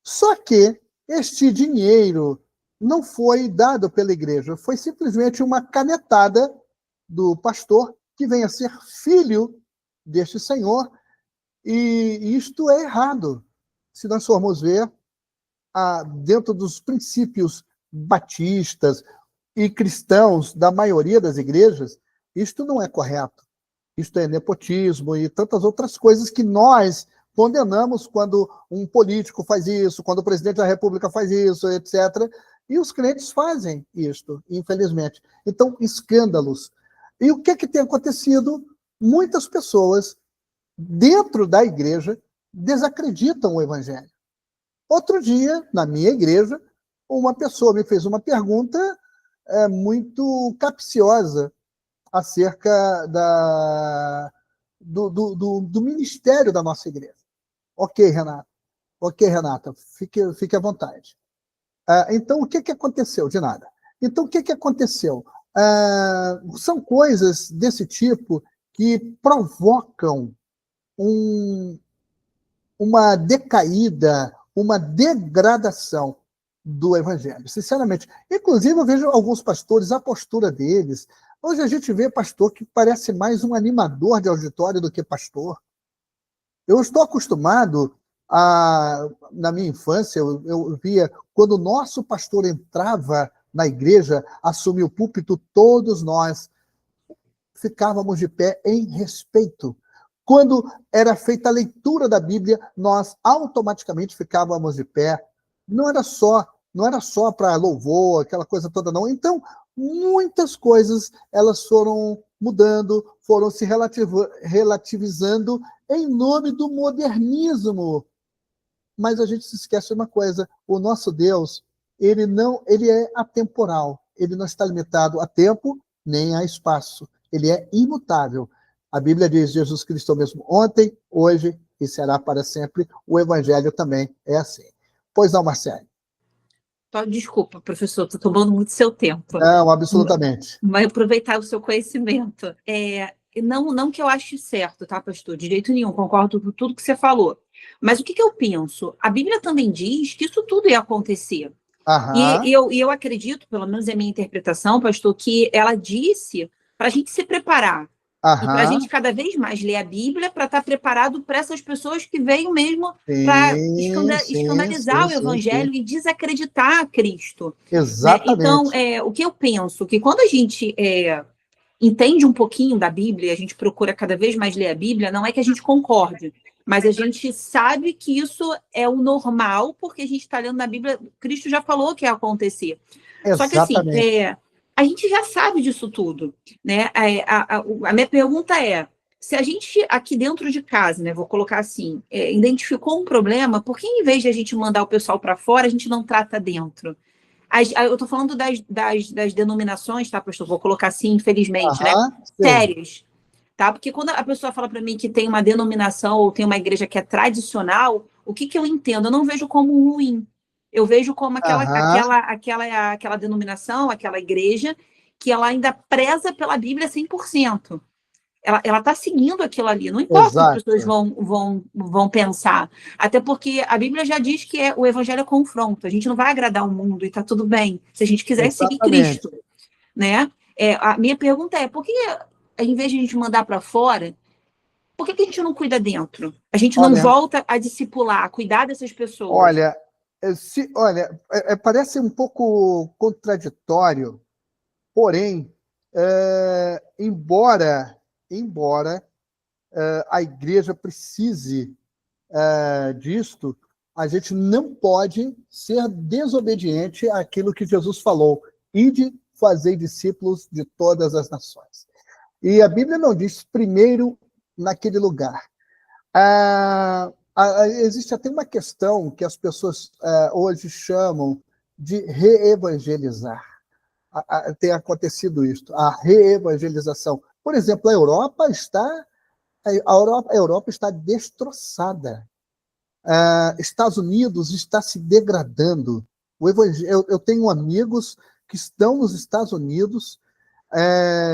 Só que este dinheiro não foi dado pela igreja, foi simplesmente uma canetada do pastor, que vem a ser filho deste senhor, e isto é errado. Se nós formos ver, dentro dos princípios batistas e cristãos da maioria das igrejas, isto não é correto. Isto é nepotismo e tantas outras coisas que nós condenamos quando um político faz isso, quando o presidente da República faz isso, etc. E os crentes fazem isto, infelizmente. Então, escândalos. E o que tem acontecido? Muitas pessoas dentro da igreja desacreditam o evangelho. Outro dia, na minha igreja, uma pessoa me fez uma pergunta muito capciosa acerca do ministério da nossa igreja. Ok, Renata, fique à vontade. Então, o que aconteceu? De nada. Então, o que aconteceu? São coisas desse tipo que provocam uma decaída, uma degradação do evangelho, sinceramente. Inclusive, eu vejo alguns pastores, a postura deles. Hoje a gente vê pastor que parece mais um animador de auditório do que pastor. Eu estou acostumado na minha infância, eu via, quando o nosso pastor entrava na igreja, assumia o púlpito, todos nós ficávamos de pé em respeito, Quando era feita a leitura da Bíblia, nós automaticamente ficávamos de pé. Não era só para louvor, aquela coisa toda, não. Então, muitas coisas elas foram mudando, foram se relativizando em nome do modernismo. Mas a gente se esquece de uma coisa: o nosso Deus, ele é atemporal, ele não está limitado a tempo nem a espaço, ele é imutável. A Bíblia diz: Jesus Cristo é o mesmo ontem, hoje e será para sempre. O Evangelho também é assim. Pois não, Marcelo? Desculpa, professor, estou tomando muito seu tempo. Não, absolutamente. Vai aproveitar o seu conhecimento. Não que eu ache certo, tá, pastor? De jeito nenhum, concordo com tudo que você falou. Mas o que eu penso? A Bíblia também diz que isso tudo ia acontecer. E eu acredito, pelo menos é a minha interpretação, pastor, que ela disse para a gente se preparar. E para a gente cada vez mais ler a Bíblia para estar preparado para essas pessoas que veio mesmo para escandalizar o Evangelho e desacreditar a Cristo. Exatamente. Né? Então, o que eu penso, que quando a gente entende um pouquinho da Bíblia, a gente procura cada vez mais ler a Bíblia, não é que a gente concorde, mas a gente sabe que isso é o normal, porque a gente está lendo na Bíblia, Cristo já falou que ia acontecer. Exatamente. Só que assim, a gente já sabe disso tudo, né? A minha pergunta é, se a gente aqui dentro de casa, né, vou colocar assim, identificou um problema, por que em vez de a gente mandar o pessoal para fora, a gente não trata dentro? Eu estou falando das denominações, tá, pastor? Vou colocar assim, infelizmente, né? Sérias, tá? Porque quando a pessoa fala para mim que tem uma denominação ou tem uma igreja que é tradicional, o que eu entendo? Eu não vejo como ruim. Eu vejo como aquela denominação, aquela igreja, que ela ainda preza pela Bíblia 100%. Ela está seguindo aquilo ali, não importa o que as pessoas vão pensar. Até porque a Bíblia já diz que o Evangelho é confronto. A gente não vai agradar o mundo e está tudo bem, se a gente quiser seguir Cristo. Né? A minha pergunta é, por que, em vez de a gente mandar para fora, por que a gente não cuida dentro? A gente não volta a discipular, a cuidar dessas pessoas? Parece um pouco contraditório, porém, embora a igreja precise disto, a gente não pode ser desobediente àquilo que Jesus falou: ide fazer discípulos de todas as nações. E a Bíblia não diz primeiro naquele lugar. Existe até uma questão que as pessoas hoje chamam de reevangelizar. Tem acontecido isso, a reevangelização. Por exemplo, a Europa está destroçada. Estados Unidos está se degradando. Eu tenho amigos que estão nos Estados Unidos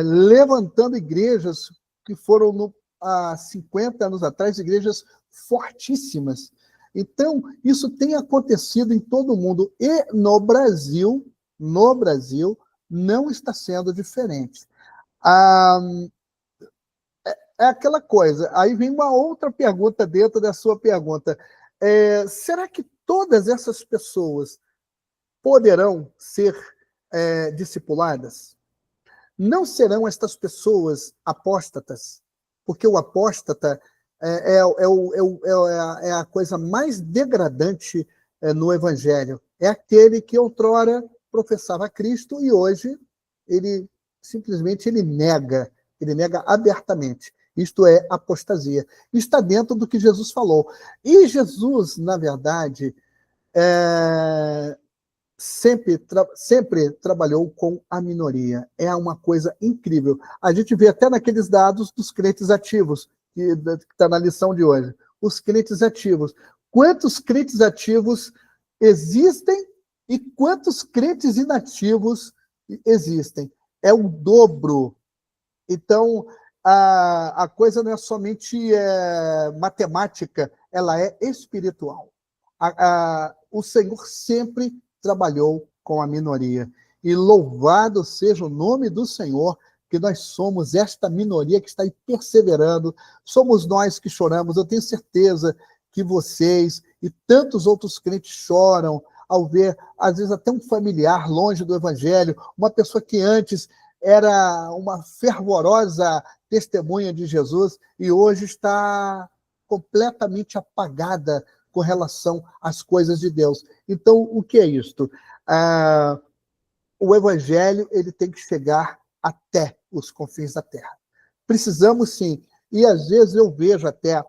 levantando igrejas que foram há 50 anos atrás, igrejas fortíssimas. Então, isso tem acontecido em todo o mundo. E no Brasil, não está sendo diferente. É aquela coisa. Aí vem uma outra pergunta dentro da sua pergunta. Será que todas essas pessoas poderão ser discipuladas? Não serão estas pessoas apóstatas? Porque o apóstata é a coisa mais degradante no Evangelho. É aquele que outrora professava Cristo e hoje ele simplesmente nega abertamente. Isto é apostasia. Está dentro do que Jesus falou. E Jesus, na verdade, sempre trabalhou com a minoria. É uma coisa incrível. A gente vê até naqueles dados dos crentes ativos, que está na lição de hoje. Os crentes ativos. Quantos crentes ativos existem e quantos crentes inativos existem? É o dobro. Então, a coisa não é somente matemática, ela é espiritual. O Senhor sempre trabalhou com a minoria. E louvado seja o nome do Senhor, que nós somos esta minoria que está aí perseverando. Somos nós que choramos. Eu tenho certeza que vocês e tantos outros crentes choram ao ver, às vezes, até um familiar longe do Evangelho, uma pessoa que antes era uma fervorosa testemunha de Jesus e hoje está completamente apagada com relação às coisas de Deus. Então, o que é isto? O evangelho ele tem que chegar até os confins da terra. Precisamos sim. E às vezes eu vejo até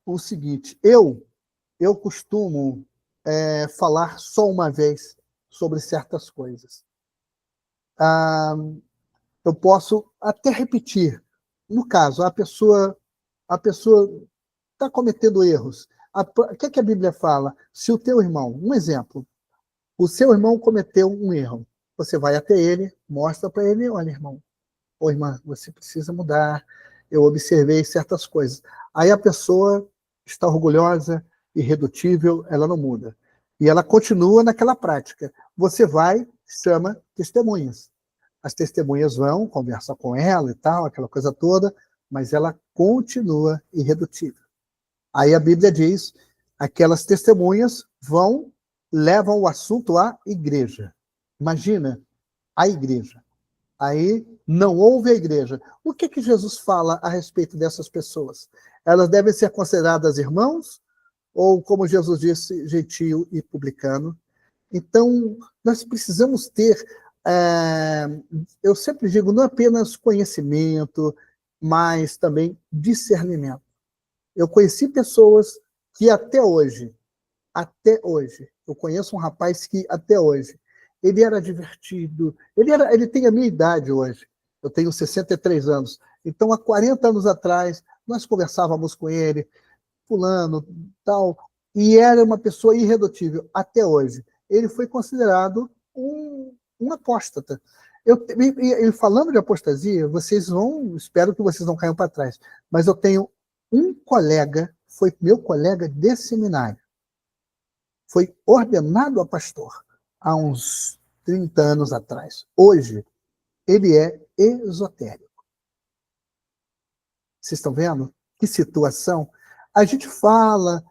o seguinte, eu costumo falar só uma vez sobre certas coisas. Eu posso até repetir. No caso, a pessoa está cometendo erros. O que é que a Bíblia fala? Se o teu irmão, um exemplo, o seu irmão cometeu um erro, você vai até ele, mostra para ele, olha, irmão, ou irmã, você precisa mudar, eu observei certas coisas. Aí a pessoa está orgulhosa, irredutível, ela não muda. E ela continua naquela prática. Você vai, chama testemunhas. As testemunhas vão, conversam com ela e tal, aquela coisa toda, mas ela continua irredutível. Aí a Bíblia diz, aquelas testemunhas levam o assunto à igreja. Imagina, a igreja. Aí não houve a igreja. O que Jesus fala a respeito dessas pessoas? Elas devem ser consideradas irmãos? Ou, como Jesus disse, gentio e publicano? Então, nós precisamos ter, eu sempre digo, não apenas conhecimento, mas também discernimento. Eu conheci pessoas que até hoje, eu conheço um rapaz que até hoje, ele era divertido, ele tem a minha idade hoje, eu tenho 63 anos, então há 40 anos atrás, nós conversávamos com ele, fulano, tal, e era uma pessoa irredutível, até hoje. Ele foi considerado um apóstata. E falando de apostasia, espero que vocês não caiam para trás, mas eu tenho um colega, foi meu colega de seminário, foi ordenado a pastor há uns 30 anos atrás. Hoje, ele é esotérico. Vocês estão vendo? Que situação? A gente fala,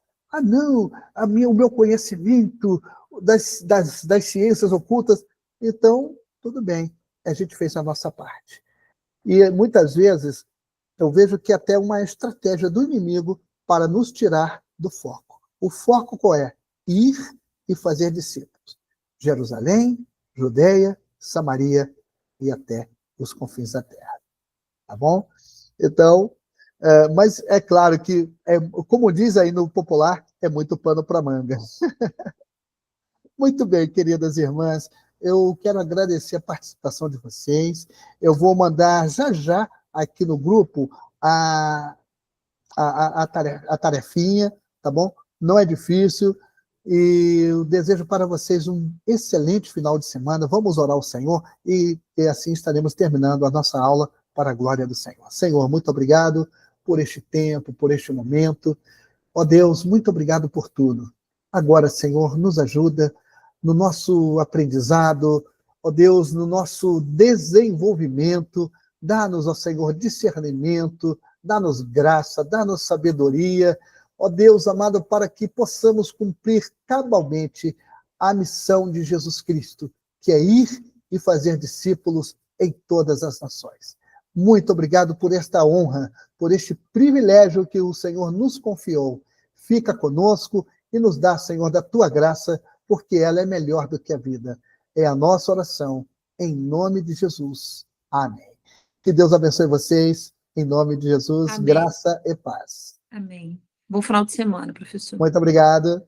não, o meu conhecimento das ciências ocultas, então, tudo bem, a gente fez a nossa parte. E muitas vezes, eu vejo que até uma estratégia do inimigo para nos tirar do foco. O foco qual é? Ir e fazer discípulos. Jerusalém, Judeia, Samaria e até os confins da terra. Tá bom? Então, mas é claro que, como diz aí no popular, é muito pano para manga. Muito bem, queridas irmãs, eu quero agradecer a participação de vocês. Eu vou mandar já aqui no grupo a tarefinha, tá bom? Não é difícil. E eu desejo para vocês um excelente final de semana. Vamos orar ao Senhor e assim estaremos terminando a nossa aula para a glória do Senhor. Senhor, muito obrigado por este tempo, por este momento. Ó Deus, muito obrigado por tudo. Agora, Senhor, nos ajuda no nosso aprendizado, ó Deus, no nosso desenvolvimento. Dá-nos, ó Senhor, discernimento, dá-nos graça, dá-nos sabedoria, ó Deus amado, para que possamos cumprir cabalmente a missão de Jesus Cristo, que é ir e fazer discípulos em todas as nações. Muito obrigado por esta honra, por este privilégio que o Senhor nos confiou. Fica conosco e nos dá, Senhor, da tua graça, porque ela é melhor do que a vida. É a nossa oração, em nome de Jesus. Amém. Que Deus abençoe vocês, em nome de Jesus. Amém. Graça e paz. Amém. Bom final de semana, professor. Muito obrigado.